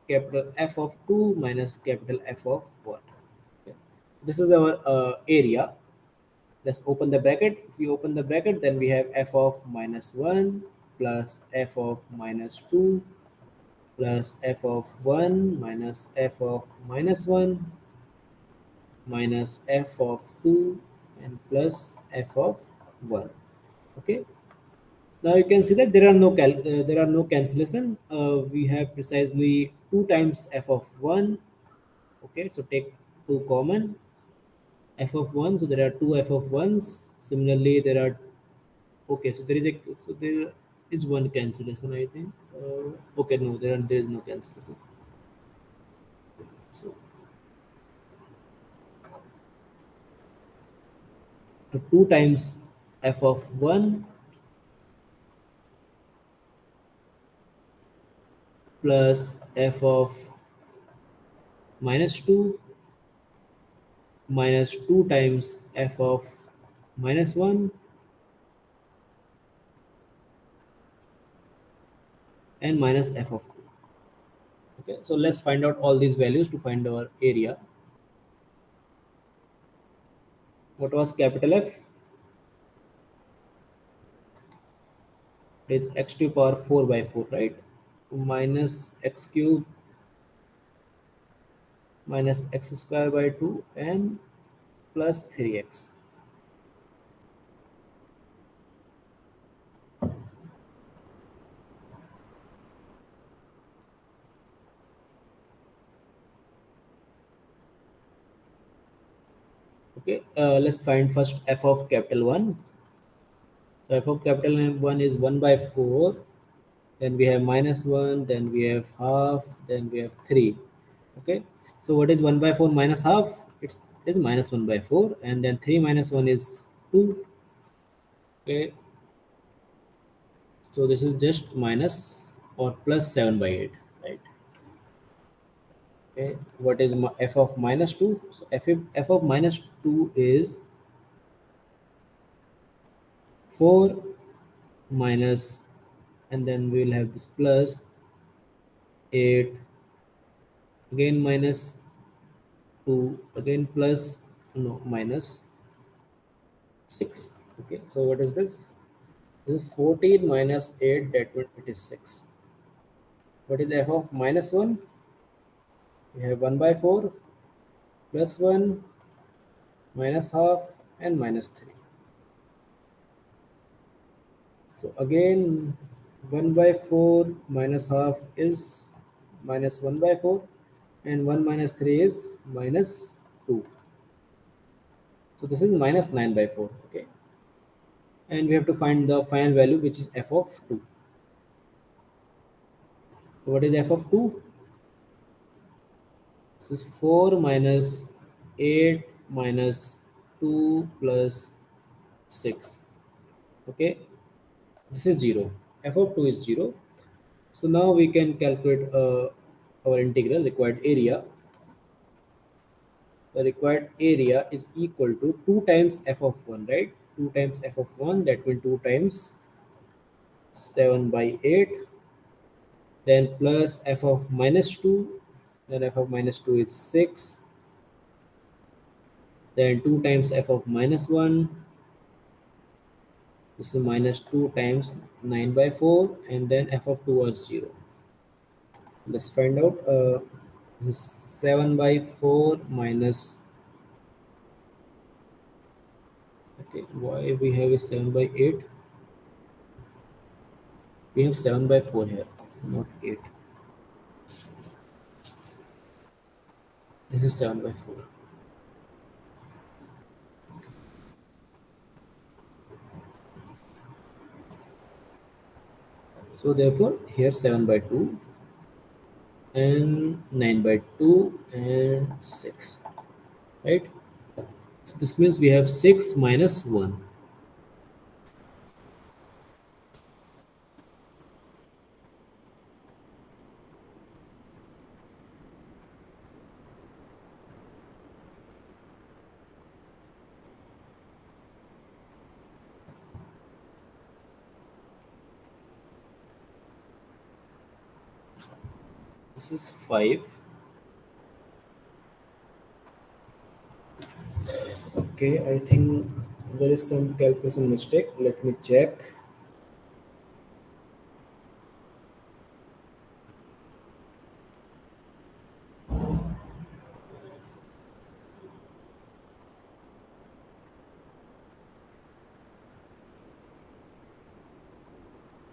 capital F of 2 minus capital F of 1. Okay. This is our area. Let's open the bracket. If we open the bracket, then we have f of minus 1 plus f of minus 2 plus f of 1 minus f of minus 1 minus f of 2 and plus f of 1. Okay. Now you can see that there are no cancellation. We have precisely 2 times f of 1. Okay, so take 2 common, f of 1, so there are 2 f of 1s. Similarly, there are, okay, so there is one cancellation, I think. Okay, no, there is no cancellation. So 2 times f of 1 plus f of minus 2 minus 2 times f of minus 1 and minus f of 2. Okay, so let's find out all these values to find our area. What was capital F? It is x to the power 4 by 4, right? Minus x cube minus x square by 2 and plus 3x. Okay, let's find first f of capital 1. So f of capital 1 is 1 by 4. Then we have minus 1. Then we have half. Then we have 3. Okay, so what is 1 by 4 minus half? It is minus 1 by 4. And then 3 minus 1 is 2. Okay, so this is just minus or plus 7 by 8, right? Okay, what is f of minus 2? So f of minus 2 is 4 minus, and then we will have this plus 8, again minus 2, again plus, no, minus 6. Okay, so what is this? This is 14 minus 8, that means it is 6. What is f of minus 1? We have 1 by 4 plus 1 minus half and minus 3. So again 1 by 4 minus half is minus 1 by 4, and 1 minus 3 is minus 2. So this is minus 9 by 4. Okay, and we have to find the final value, which is f of 2. So what is f of 2? This is 4 minus 8 minus 2 plus 6. Okay, this is 0. F of 2 is 0. So now we can calculate our integral required area. The required area is equal to 2 times f of 1, right? 2 times f of 1, that means 2 times 7 by 8, then plus f of minus 2, then f of minus 2 is 6, then 2 times f of minus 1, this is minus 2 times 9 by 4, and then f of 2 was 0. Let's find out. This is 7 by 4 minus, okay, why we have a 7 by 8? We have 7 by 4 here, not 8. This is 7 by 4. So therefore here 7 by 2 and 9 by 2 and 6, right? So this means we have 6 minus 1. This is 5. Okay, I think there is some calculation mistake. Let me check.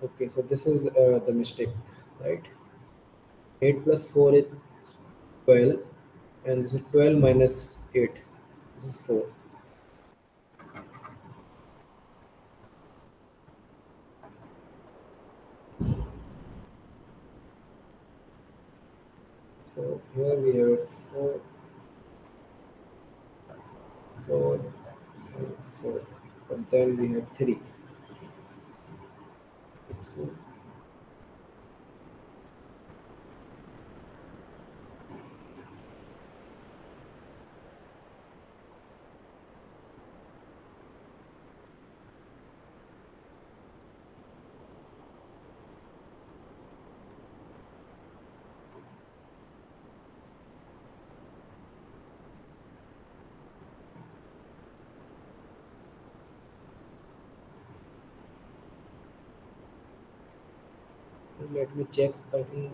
Okay, so this is the mistake, right? 8 plus 4 is 12, and this is 12 minus 8. This is 4. So here we have 4, 4, and 4. But then we have 3. So Let me check. I think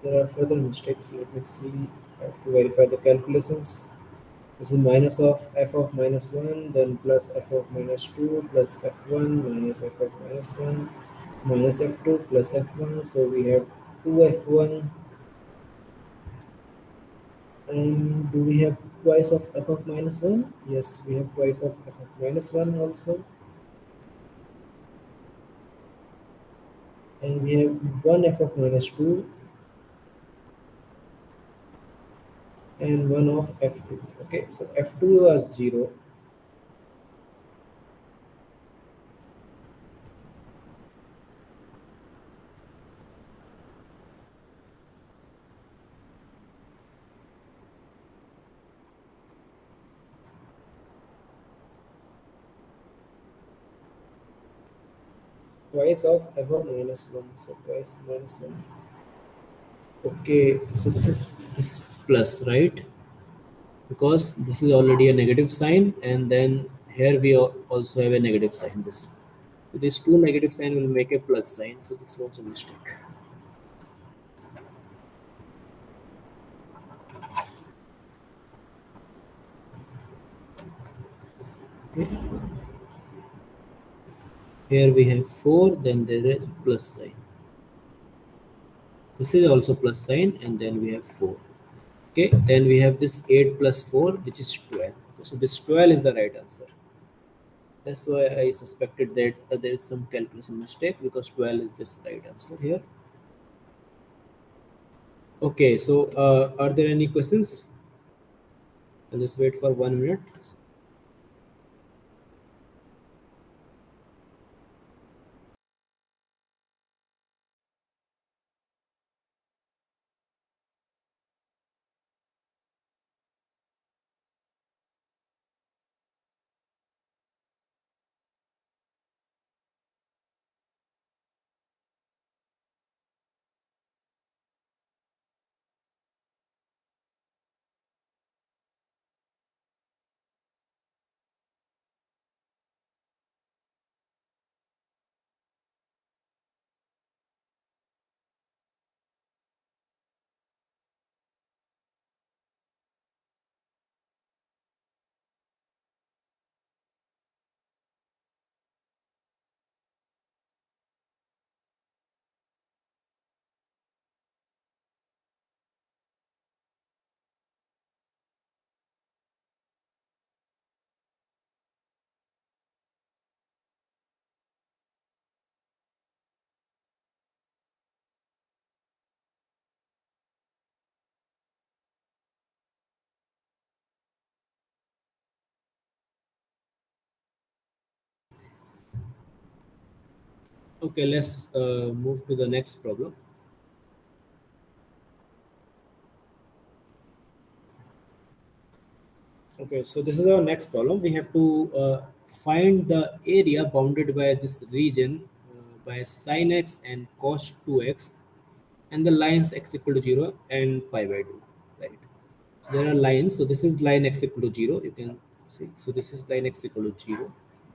there are further mistakes. Let me see. I have to verify the calculations. This is minus of f of minus 1, then plus f of minus 2, plus f1 minus f of minus 1, minus f2 plus f1. So we have 2f1. And do we have twice of f of minus 1? Yes, we have twice of f of minus 1 also. And we have 1 f of minus 2 and 1 of f2. Okay, so f2 was 0. Twice of f of minus 1. So twice minus 1. Okay, so this is plus, right? Because this is already a negative sign, and then here we also have a negative sign. This, so these two negative sign will make a plus sign. So this was a mistake. Okay. Here we have 4, then there is plus sign. This is also plus sign, and then we have 4. Okay, then we have this 8 plus 4, which is 12. Okay, so this 12 is the right answer. That's why I suspected that there is some calculation mistake, because 12 is this right answer here. Okay, so are there any questions? I'll just wait for 1 minute. Okay, let's move to the next problem. Okay, so this is our next problem. We have to find the area bounded by this region by sin x and cos 2x, and the lines x equal to 0 and pi by 2. Right. There are lines. So this is line x equal to 0. You can see. So this is line x equal to 0.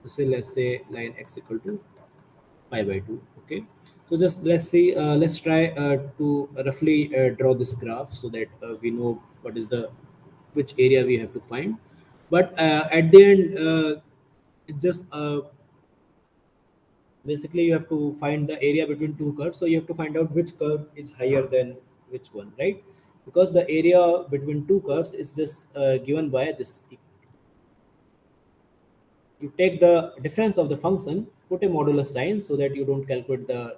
So let's say line x equal to pi by 2. Okay, so just let's try to roughly draw this graph, so that we know what is the which area we have to find. But at the end, it just basically you have to find the area between two curves. So you have to find out which curve is higher than which one, right? Because the area between two curves is just given by this. You take the difference of the function, put a modulus sign, so that you don't calculate the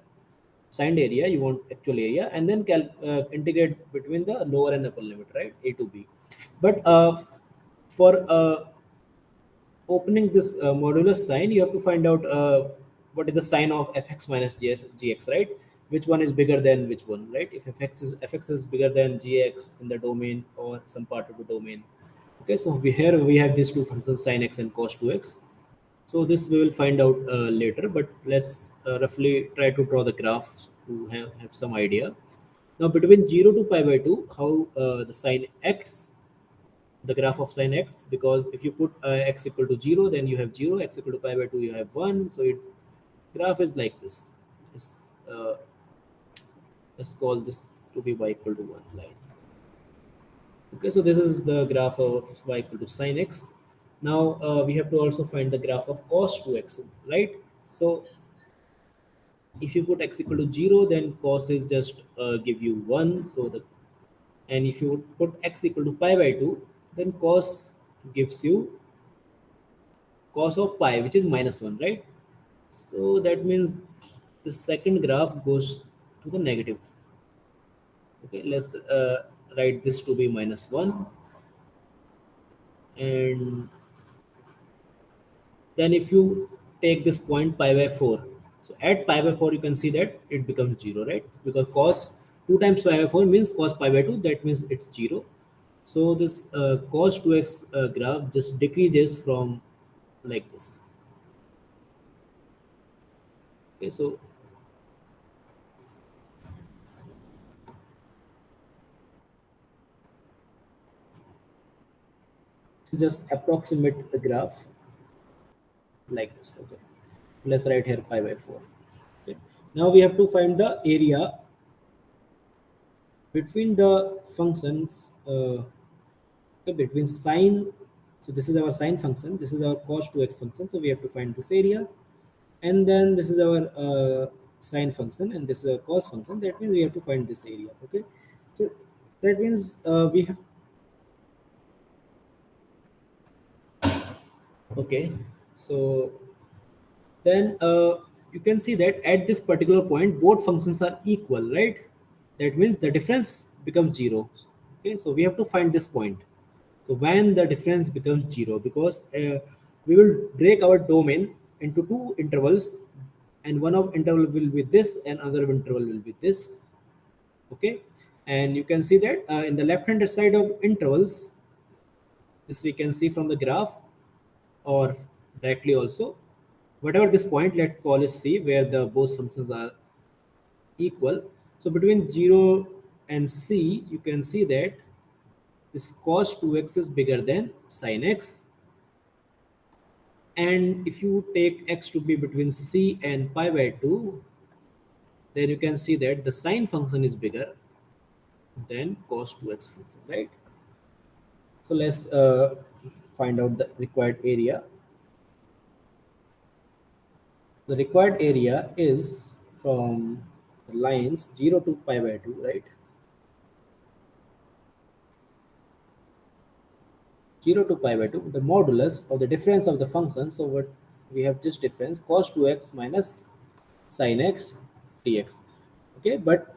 signed area, you want actual area, and then integrate between the lower and upper limit, right? A to b. But for opening this modulus sign, you have to find out what is the sign of fx minus gx, right? Which one is bigger than which one, right? If fx is bigger than gx in the domain or some part of the domain. Okay, so here we have these two functions, sin x and cos 2x. So this we will find out later, but let's roughly try to draw the graph to have some idea. Now between 0 to pi by 2, how the sign acts, the graph of sin x, because if you put x equal to 0, then you have 0, x equal to pi by 2, you have 1. So it graph is like this. This Let's call this to be y equal to 1 line. Okay, so this is the graph of y equal to sine x. Now we have to also find the graph of cos 2x, right? So if you put x equal to 0, then cos is just give you 1. So the and if you put x equal to pi by 2, then cos gives you cos of pi, which is minus 1, right? So that means the second graph goes to the negative. Okay, let's write this to be minus 1. And then if you take this point pi by 4, so at pi by 4 you can see that it becomes 0, right? Because cos 2 times pi by 4 means cos pi by 2, that means it's 0. So this cos 2x graph just decreases from like this. Okay, so just approximate the graph like this. Okay, let's write here pi by 4. Okay, now we have to find the area between the functions, okay, between sine. So this is our sine function, this is our cos 2x function, so we have to find this area. And then this is our sine function, and this is a cos function. That means we have to find this area. Okay, so that means we have, okay, so then you can see that at this particular point both functions are equal, right? That means the difference becomes 0. Okay, so we have to find this point. So when the difference becomes 0, because we will break our domain into two intervals, and one of interval will be this and other interval will be this. Okay, and you can see that in the left hand side of intervals, this we can see from the graph or directly also. Whatever this point, let's call it C, where the both functions are equal. So between 0 and C, you can see that this cos 2x is bigger than sin x. And if you take x to be between C and pi by 2, then you can see that the sine function is bigger than cos 2x function, right? So let's find out the required area. The required area is from lines 0 to pi by 2, right? 0 to pi by 2, the modulus or the difference of the function. So what we have, just difference cos 2x minus sin x dx. Okay, but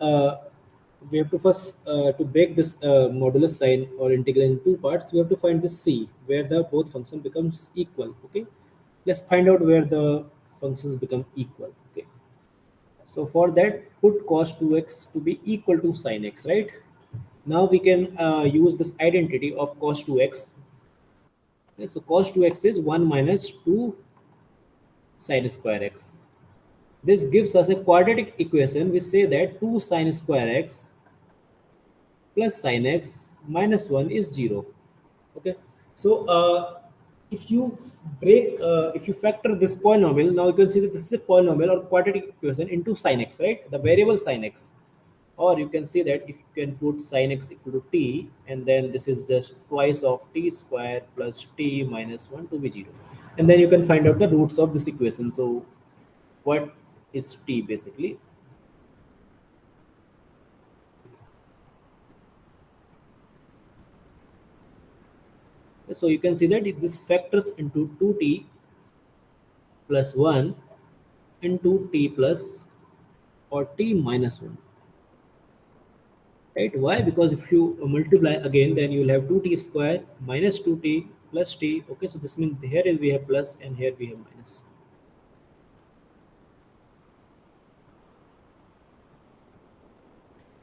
we have to first to break this modulus sign or integral in two parts, we have to find the c where the both function becomes equal. Okay, let's find out where the functions become equal. Okay, so for that, put cos 2x to be equal to sin x, right? Now we can use this identity of cos 2x. Okay, so cos 2x is 1 minus 2 sin square x. This gives us a quadratic equation. We say that 2 sin square x plus sin x minus 1 is 0. Okay, so if you if you factor this polynomial, now you can see that this is a polynomial or quadratic equation into sin x, right? The variable sin x. Or you can see that if you can put sin x equal to t, and then this is just twice of t square plus t minus 1 to be 0. And then you can find out the roots of this equation. So what is t basically? So you can see that this factors into 2t plus 1 into t plus or t minus 1. Right? Why? Because if you multiply again, then you will have 2t square minus 2t plus t. Okay, so this means here we have plus and here we have minus.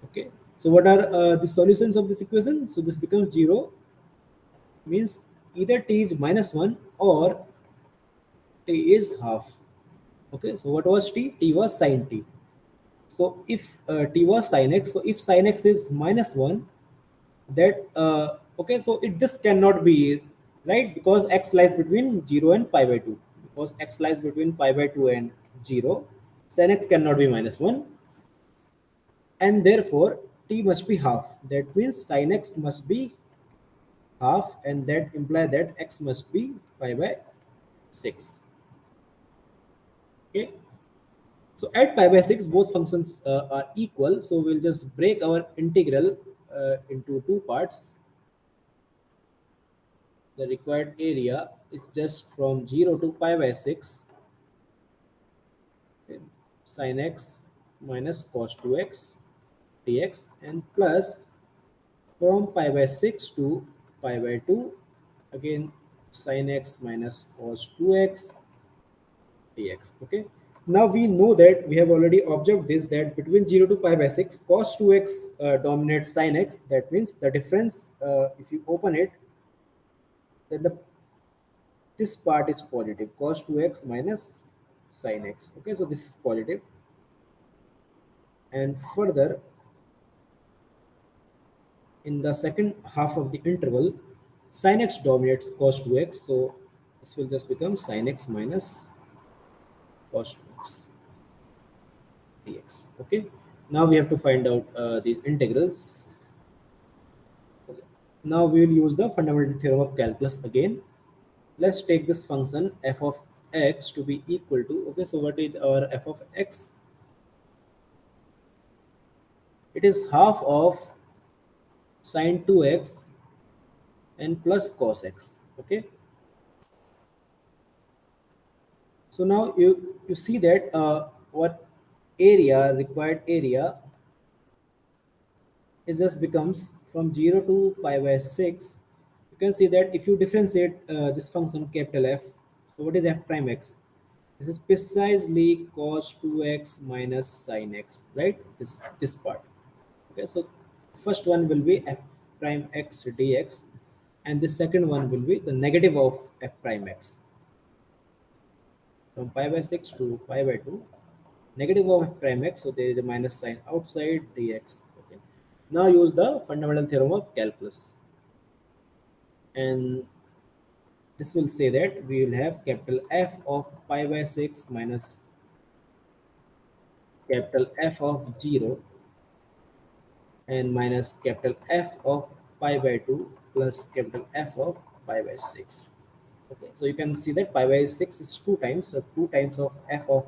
Okay, so what are the solutions of this equation? So this becomes 0, means either t is minus 1 or t is half. Okay, so what was t? T was sin t. So if t was sin x, so if sin x is minus 1, that okay, so this cannot be right, because x lies between 0 and pi by 2. Because x lies between pi by 2 and 0, sin x cannot be minus 1. and therefore t must be half. That means sin x must be half, and that imply that x must be pi by 6. Okay. So at pi by 6, both functions are equal. So we'll just break our integral into two parts. The required area is just from 0 to pi by 6, sin x minus cos 2x dx, and plus from pi by 6 to pi by 2, again sin x minus cos 2x dx. Okay. Now we know that we have already observed this, that between 0 to pi by 6 cos 2x dominates sin x. That means the difference, if you open it, then this part is positive, cos 2x minus sin x. Okay, so this is positive. And further, in the second half of the interval, sin x dominates cos 2x, so this will just become sin x minus cos 2x dx. Okay, now we have to find out these integrals. Okay. Now we will use the fundamental theorem of calculus again. Let's take this function f of x to be equal to, okay, so what is our f of x? It is half of sin 2x and plus cos x. Okay, so now you see that what area, required area, it just becomes from 0 to pi by 6. You can see that if you differentiate this function capital F, so what is f prime x? This is precisely cos 2x minus sin x, right? This part. Okay, so first one will be f prime x dx, and the second one will be the negative of f prime x from pi by 6 to pi by 2, negative of f prime x, so there is a minus sign outside dx. Okay. Now use the fundamental theorem of calculus, and this will say that we will have capital F of pi by 6 minus capital F of 0 and minus capital F of pi by 2 plus capital F of pi by 6. Okay, so you can see that pi by 6 is 2 times, so 2 times of F of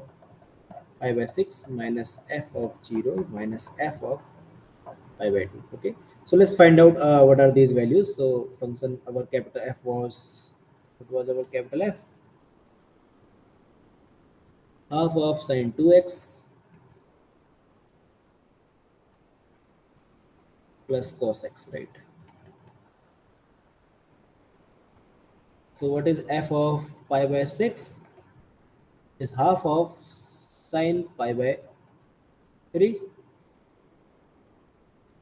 pi by 6 minus F of 0 minus F of pi by 2. Okay, so let's find out what are these values. So function, our capital F was, what was our capital F? Half of sin 2x plus cos x, right? So what is f of pi by 6? Is half of sin pi by 3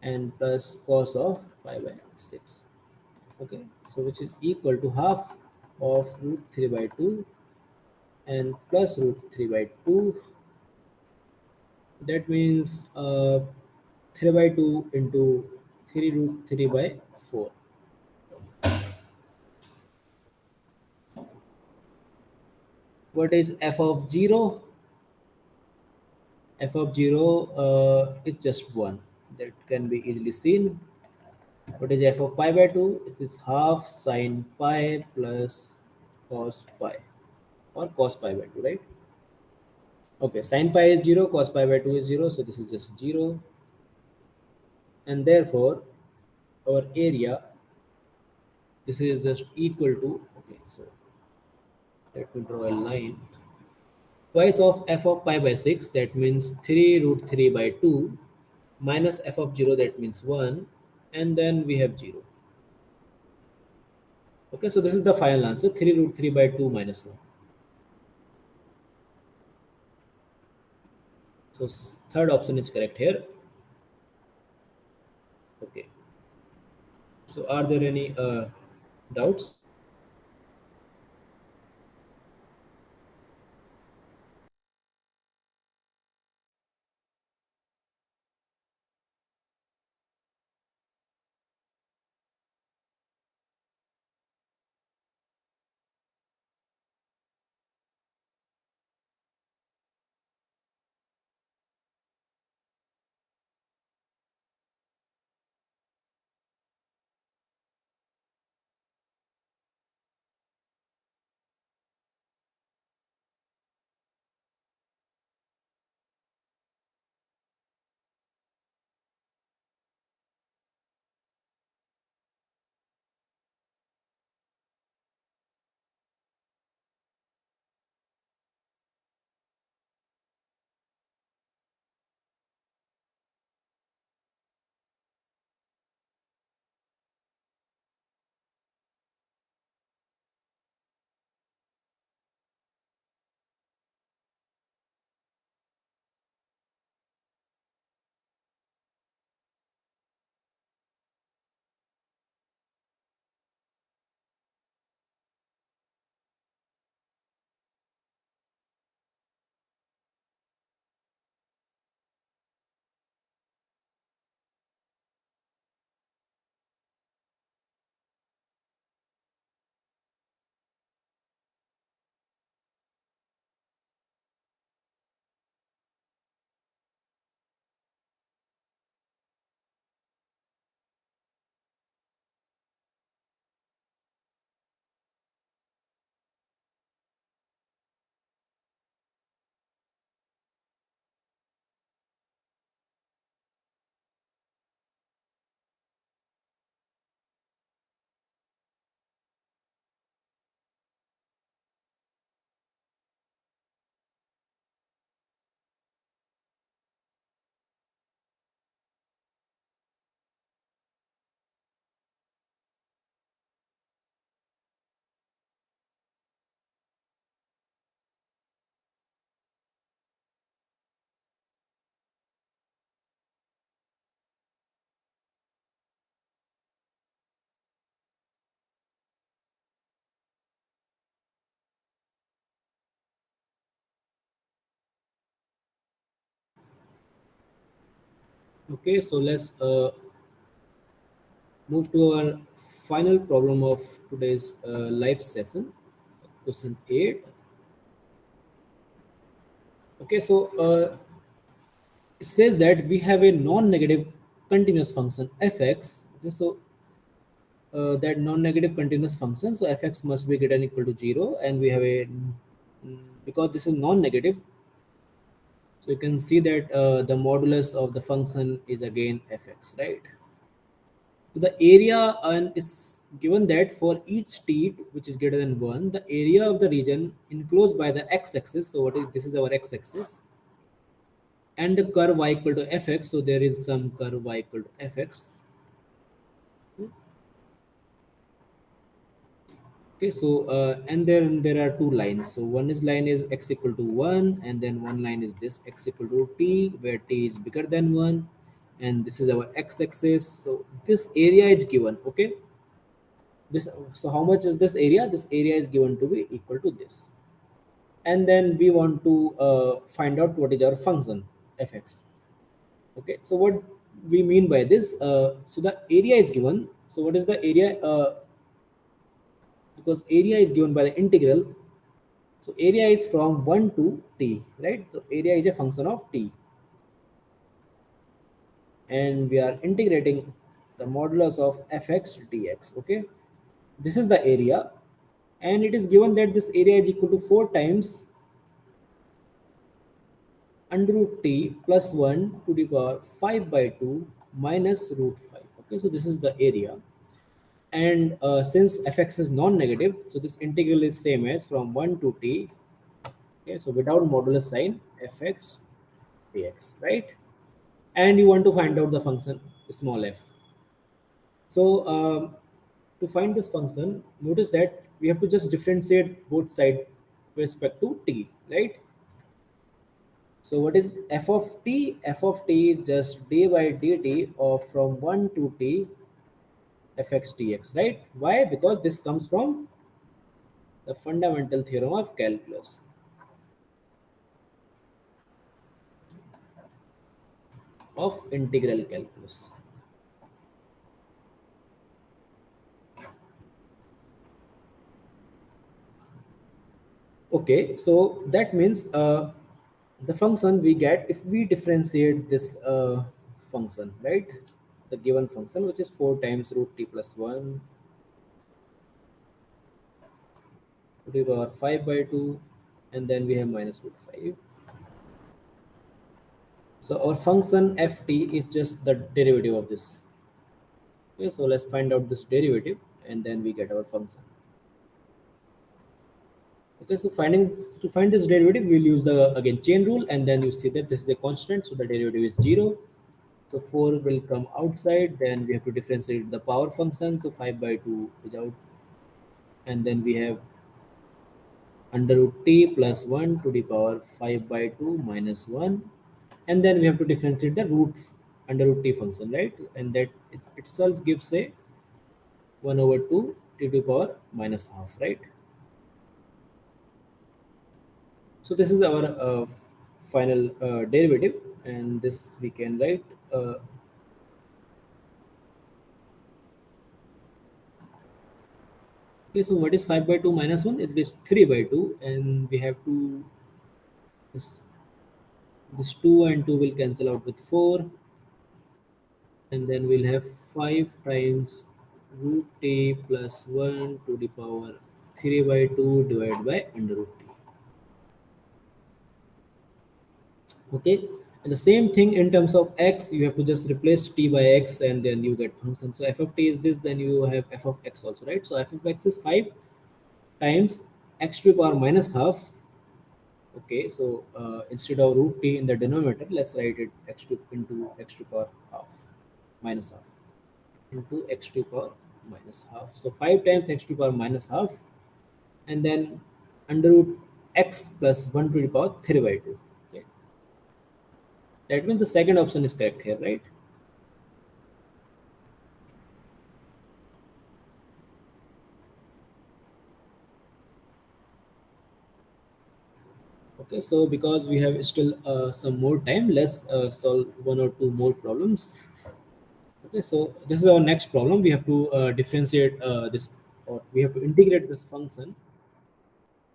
and plus cos of pi by 6. Okay, so which is equal to half of root 3 by 2 and plus root 3 by 2. That means 3 by 2 into 3 root 3 by 4. What is f of 0? F of 0 is just 1. That can be easily seen. What is f of pi by 2? It is half sine pi plus cos pi, or cos pi by 2, right? Okay, sine pi is 0, cos pi by 2 is 0, so this is just 0. And therefore, our area, this is just equal to, okay, so let me draw a line. Twice of f of pi by 6, that means 3 root 3 by 2, minus f of 0, that means 1, and then we have 0. Okay, so this is the final answer, 3 root 3 by 2 minus 1. So third option is correct here. Okay. So are there any doubts? Okay, so let's move to our final problem of today's live session, question 8. Okay, so it says that we have a non-negative continuous function fx. Okay, so that non-negative continuous function, so fx must be greater than equal to 0, and we have a because this is non-negative, so you can see that the modulus of the function is again fx, right? So the area and is given that for each t which is greater than 1, the area of the region enclosed by the x-axis, so what is this is our x-axis, and the curve y equal to fx, so there is some curve y equal to fx. Okay, so and then there are two lines. So one is line is x equal to 1, and then one line is this x equal to t, where t is bigger than 1, and this is our x-axis. So this area is given. Okay, this, so how much is this area? This area is given to be equal to this, and then we want to find out what is our function fx. Okay, so what we mean by this? So the area is given. So what is the area? Because area is given by the integral. So area is from 1 to t, right? So area is a function of t, and we are integrating the modulus of fx dx. Okay, this is the area, and it is given that this area is equal to 4 times under root t plus 1 to the power 5 by 2 minus root 5. Okay, so this is the area, and since fx is non-negative, so this integral is same as from 1 to t. Okay, so without modulus sign, fx dx, right? And you want to find out the function small f. So to find this function, notice that we have to just differentiate both sides with respect to t, right? So what is f of t? F of t is just d by dt of from 1 to t fx dx, right? Why? Because this comes from the fundamental theorem of calculus, of integral calculus. Okay, so that means the function we get if we differentiate this function, right? The given function, which is 4 times root t plus 1 to the power 5 by 2, and then we have minus root 5. So our function ft is just the derivative of this. Okay, so let's find out this derivative, and then we get our function. Okay, so to find this derivative, we'll use the again chain rule, and then you see that this is a constant, so the derivative is 0. So 4 will come outside, then we have to differentiate the power function, so 5 by 2 is out, and then we have under root t plus 1 to the power 5 by 2 minus 1, and then we have to differentiate the root under root t function, right? And that itself gives a 1 over 2 t to the power minus half, right? So this is our final derivative, and this we can write. Okay, so what is 5 by 2 minus 1? It is 3 by 2, and we have to this 2 and 2 will cancel out with 4, and then we'll have 5 times root t plus 1 to the power 3 by 2 divided by under root t. Okay, and the same thing in terms of x, you have to just replace t by x, and then you get function. So f of t is this, then you have f of x also, right? So f of x is 5 times x to the power minus half. Okay, so instead of root t in the denominator, let's write it x to into x to the power half minus half into x to the power minus half. So 5 times x to the power minus half, and then under root x plus 1 to the power 3 by 2. Okay, that means the second option is correct here, right? Okay, so because we have still some more time, let's solve one or two more problems. Okay, so this is our next problem. We have to differentiate this, or we have to integrate this function.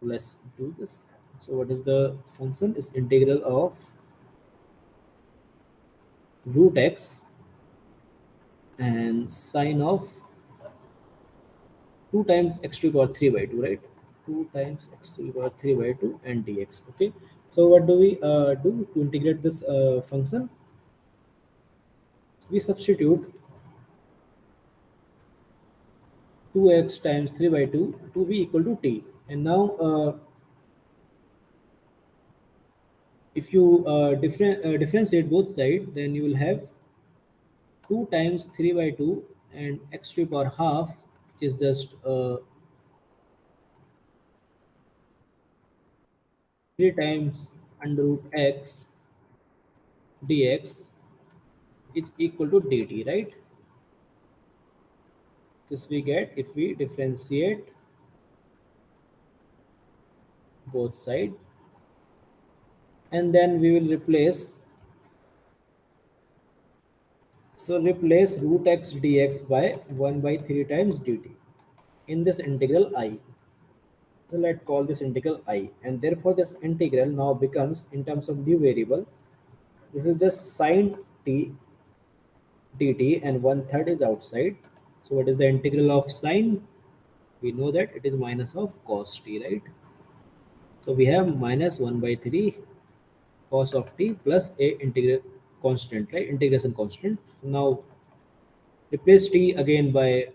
Let's do this. So what is the function? Is integral of root x and sine of 2 times x to the power 3 by 2, right? 2 times x to the power 3 by 2 and dx. Okay, so what do we do to integrate this function? We substitute 2x times 3 by 2 to be equal to t. And now if you differentiate both sides, then you will have 2 times 3 by 2 and x to the power half, which is just 3 times under root x dx is equal to dt, right? This we get if we differentiate both sides, and then we will replace. So replace root x dx by 1 by 3 times dt in this integral I. So let's call this integral I, and therefore this integral now becomes, in terms of new variable, this is just sine t dt, and 1/3 is outside. So what is the integral of sine? We know that it is minus of cos t, right? So we have minus 1 by 3 cos of t plus a integral constant, right? Integration constant. So now replace t again by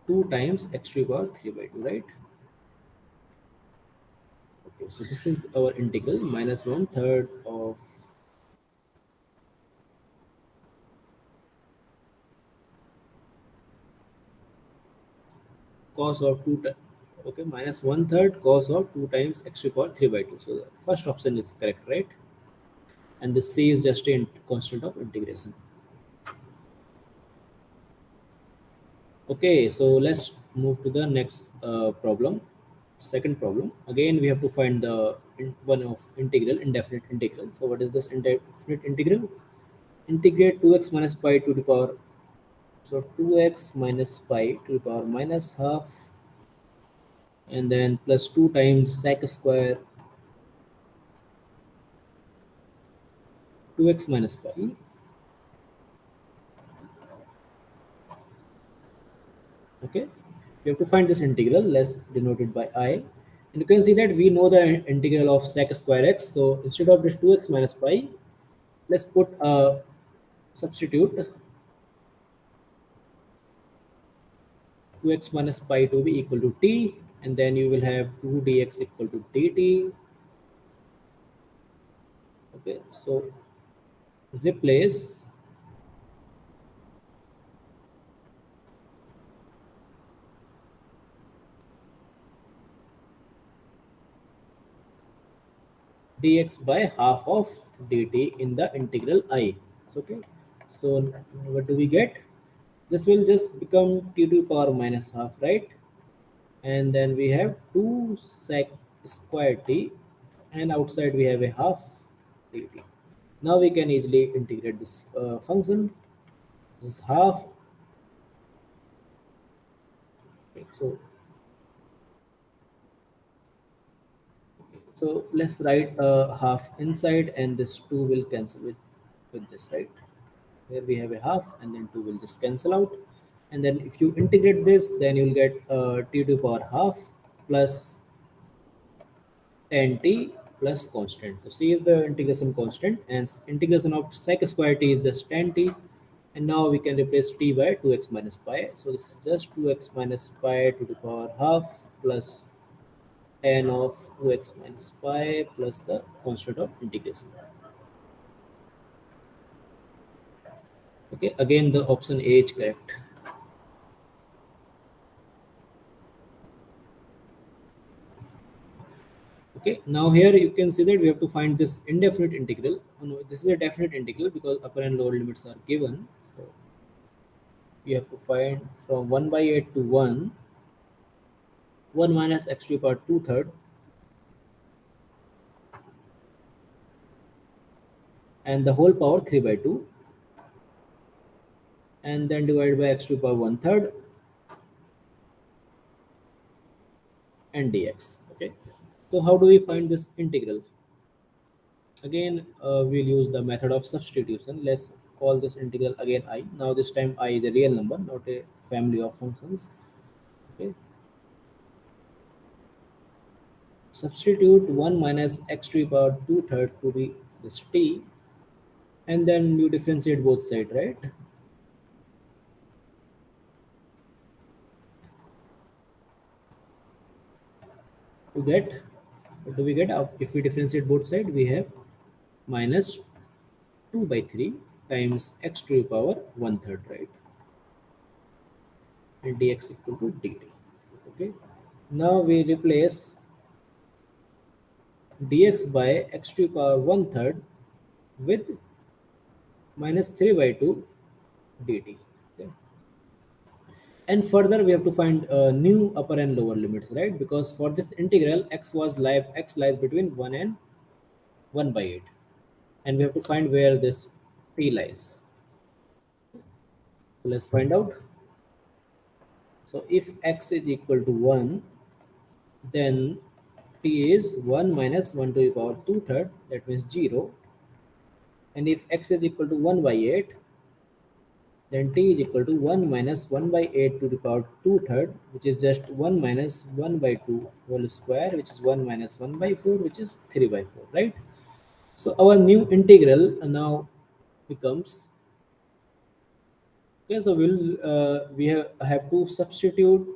2 times x to the power 3 by 2, right? Okay, so this is our integral, minus 1/3 of cos of 2 okay, minus 1/3 cos of 2 times x to the power 3 by 2. So the first option is correct, right? And the c is just a constant of integration. Okay, so let's move to the next problem. Second problem. Again, we have to find the one of integral, indefinite integral. So what is this indefinite integral? Integrate 2x minus pi to the power. So 2x minus pi to the power minus half, and then plus 2 times sec square 2x minus pi. Okay, we have to find this integral. Let's denote it by I, and you can see that we know the integral of sec square x. So instead of this 2x minus pi, let's put substitute 2x minus pi to be equal to t, and then you will have 2 dx equal to dt. Okay, so replace dx by half of dt in the integral I. So, okay, so what do we get? This will just become t to the power minus half, right? And then we have 2 sec square t, and outside we have a half dt. Now we can easily integrate this function. This is half. Okay, so let's write half inside, and this 2 will cancel with this, right? Here we have a half, and then 2 will just cancel out. And then if you integrate this, then you'll get t to the power half plus tan t plus constant. So c is the integration constant, and integration of sec square t is just tan t. And now we can replace t by 2x minus pi. So this is just 2x minus pi to the power half plus tan of 2x minus pi plus the constant of integration. Okay, again the option A is correct. Okay, now here you can see that we have to find this indefinite integral. Oh, no, this is a definite integral because upper and lower limits are given. So we have to find from 1 by 8 to 1. 1 minus x to the power 2 third, and the whole power 3 by 2, and then divided by x to the power 1 third and dx. Okay, so how do we find this integral? Again, we'll use the method of substitution. Let's call this integral again I. Now this time I is a real number, not a family of functions. Okay, substitute 1 minus x to the power 2 third to be this t, and then you differentiate both sides, right? To get, what do we get? If we differentiate both sides, we have minus 2 by 3 times x to the power 1 third, right? And dx equal to dt. Okay, now we replace dx by x to the power 1 third with minus 3 by 2 dt. Okay. And further we have to find new upper and lower limits, right? Because for this integral x lies between 1 and 1 by 8, and we have to find where this t lies. So let's find out. So if x is equal to 1, then t is 1 minus 1 to the power 2 third, that means 0. And if x is equal to 1 by 8, then t is equal to 1 minus 1 by 8 to the power 2 third, which is just 1 minus 1 by 2 whole square, which is 1 minus 1 by 4, which is 3 by 4, right? So our new integral now becomes, okay, so we have to substitute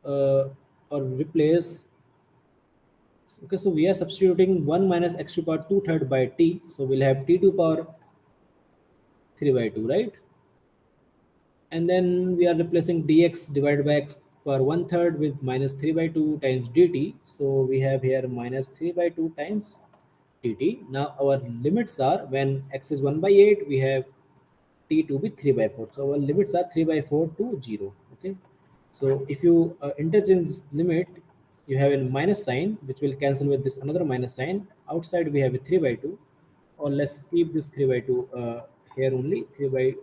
or replace. Okay, so we are substituting 1 minus x to the power 2 third by t, so we'll have t to the power 3 by 2, right? And then we are replacing dx divided by x power 1 third with minus 3 by 2 times dt. So we have here minus 3 by 2 times dt. Now our limits are, when x is 1 by 8, we have t to be 3 by 4. So our limits are 3 by 4 to 0. Okay. So if you interchange limit, you have a minus sign which will cancel with this another minus sign. Outside we have a 3 by 2, or let's keep this 3 by 2 here only, 3 by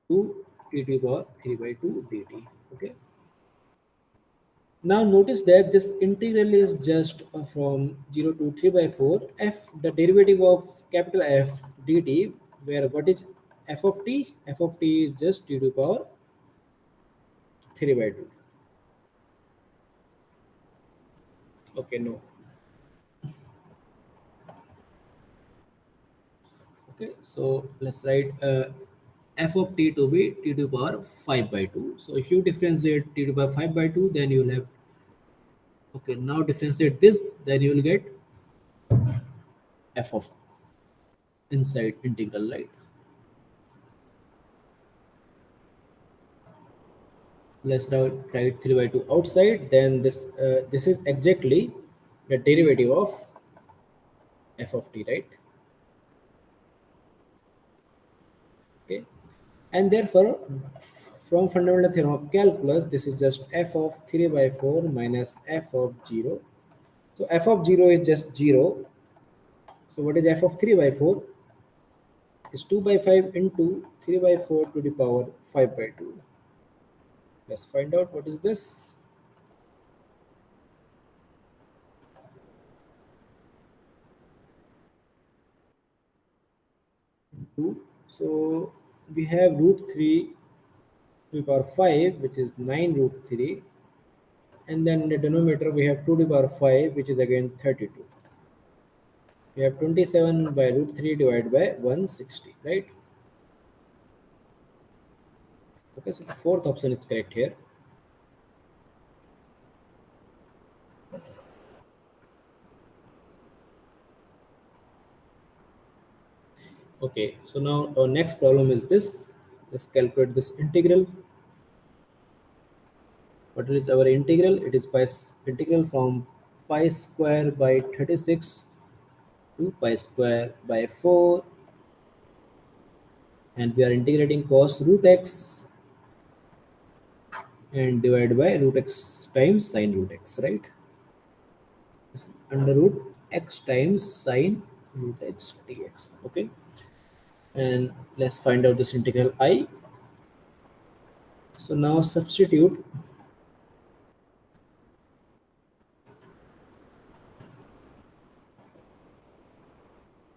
2 t to the power 3 by 2 dt. Okay. Now notice that this integral is just from 0 to 3 by 4 f, the derivative of capital F dt, where what is f of t? F of t is just t to the power 3 by 2. Okay, no. Okay, so let's write f of t to be t to the power 5 by 2. So if you differentiate t to the power 5 by 2, then you will have, okay, now differentiate this, then you will get f of inside integral, right? Let's now write 3 by 2 outside, then this is exactly the derivative of f of t, right? Okay, and therefore from fundamental theorem of calculus, this is just f of 3 by 4 minus f of 0. So f of 0 is just 0. So what is f of 3 by 4? Is 2 by 5 into 3 by 4 to the power 5 by 2. Let's find out what is this. 2. So we have root 3 to the power 5, which is 9 root 3. And then in the denominator, we have 2 to the power 5, which is again 32. We have 27 by root 3 divided by 160, right? Okay, so the fourth option is correct here. Okay, so now our next problem is this. Let's calculate this integral. What is our integral? It is integral from pi square by 36 to pi square by 4, and we are integrating cos root x and divide by root x times sine root x, right? Under root x times sine root x dx. Okay, and let's find out this integral I. So now substitute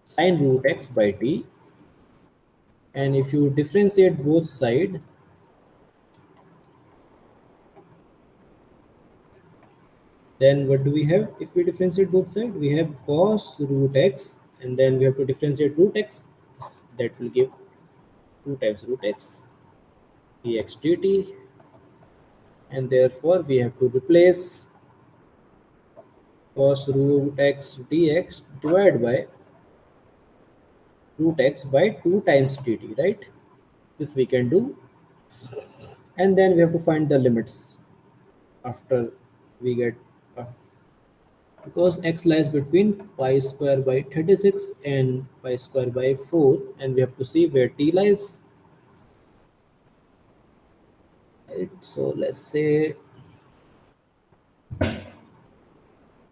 sine root x by t, and if you differentiate both side, then what do we have? If we differentiate both sides, we have cos root x, and then we have to differentiate root x. That will give 2 times root x dx dt, and therefore we have to replace cos root x dx divided by root x by 2 times dt, right? This we can do, and then we have to find the limits after we get af- because x lies between pi square by 36 and pi square by 4, and we have to see where t lies, right? So let's say,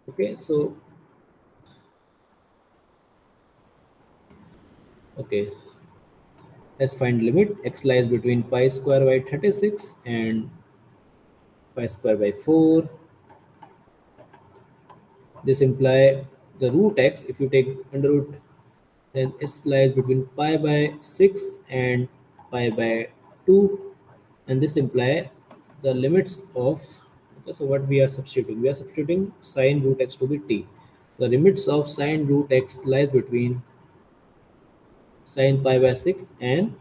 okay, so okay, let's find limit. X lies between pi square by 36 and pi square by 4. This imply the root x, if you take under root, then it lies between pi by 6 and pi by 2, and this imply the limits of, okay, so what we are substituting? We are substituting sine root x to be t. The limits of sine root x lies between sine pi by 6 and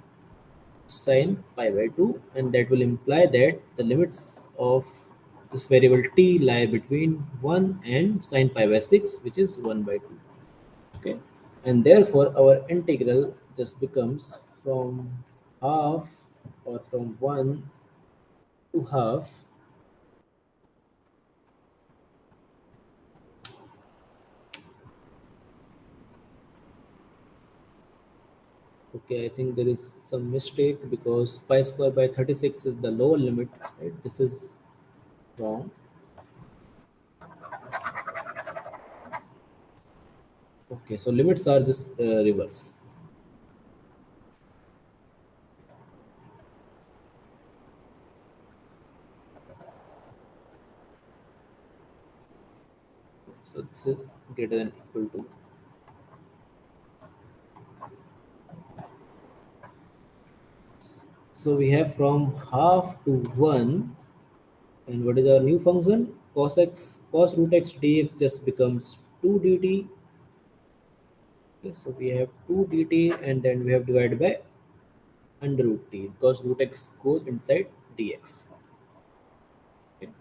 sine pi by 2, and that will imply that the limits of this variable t lie between 1 and sine pi by 6, which is 1 by 2. Okay, and therefore our integral just becomes from half, or from 1 to half. Okay, I think there is some mistake because pi square by 36 is the lower limit, right? This is wrong. Okay, so limits are just reverse. So this is greater than equal to. So we have from half to 1, and what is our new function? Cos root x dx just becomes 2 dt. Okay, so we have 2 dt, and then we have divided by under root t because root x goes inside dx. Okay.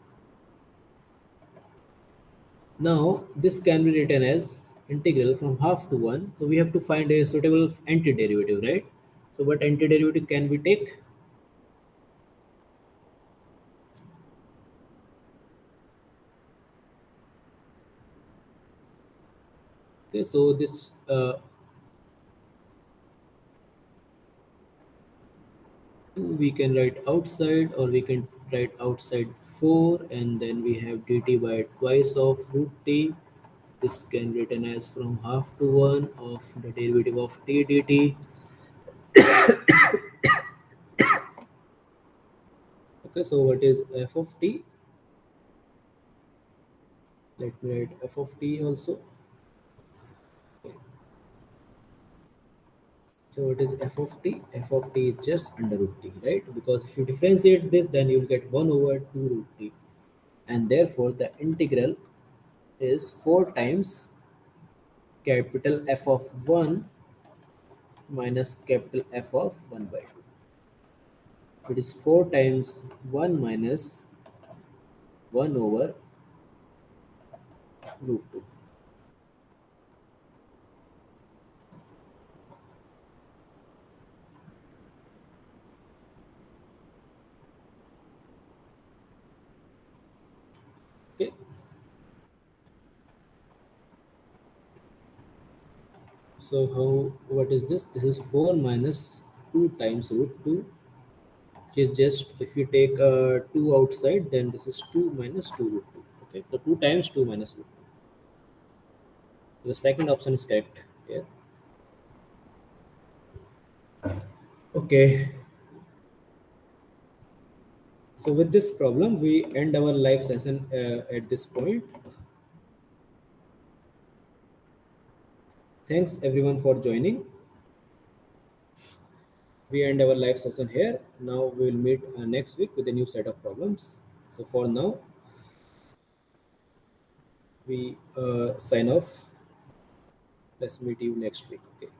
Now this can be written as integral from half to 1. So we have to find a suitable antiderivative, right? So what antiderivative can we take? Okay, so this 2 we can write outside, or we can write outside 4, and then we have dt by twice of root t. This can written as from half to 1 of the derivative of t dt. Okay, so what is f of t? Let me write f of t also. Okay, so what is f of t? F of t is just under root t, right? Because if you differentiate this, then you'll get 1 over 2 root t, and therefore the integral is 4 times capital F of 1 minus capital F of 1 by 2. It is 4 times 1 minus 1 over root 2. Okay, so how, what is this? This is 4 minus 2 times root 2, which is just if you take 2 outside, then this is 2 minus 2 root 2. Okay, so 2 times 2 minus root 2. The second option is correct here. Okay, so with this problem, we end our live session at this point. Thanks everyone for joining. We end our live session here. Now we will meet next week with a new set of problems. So for now, we sign off. Let's meet you next week. Okay.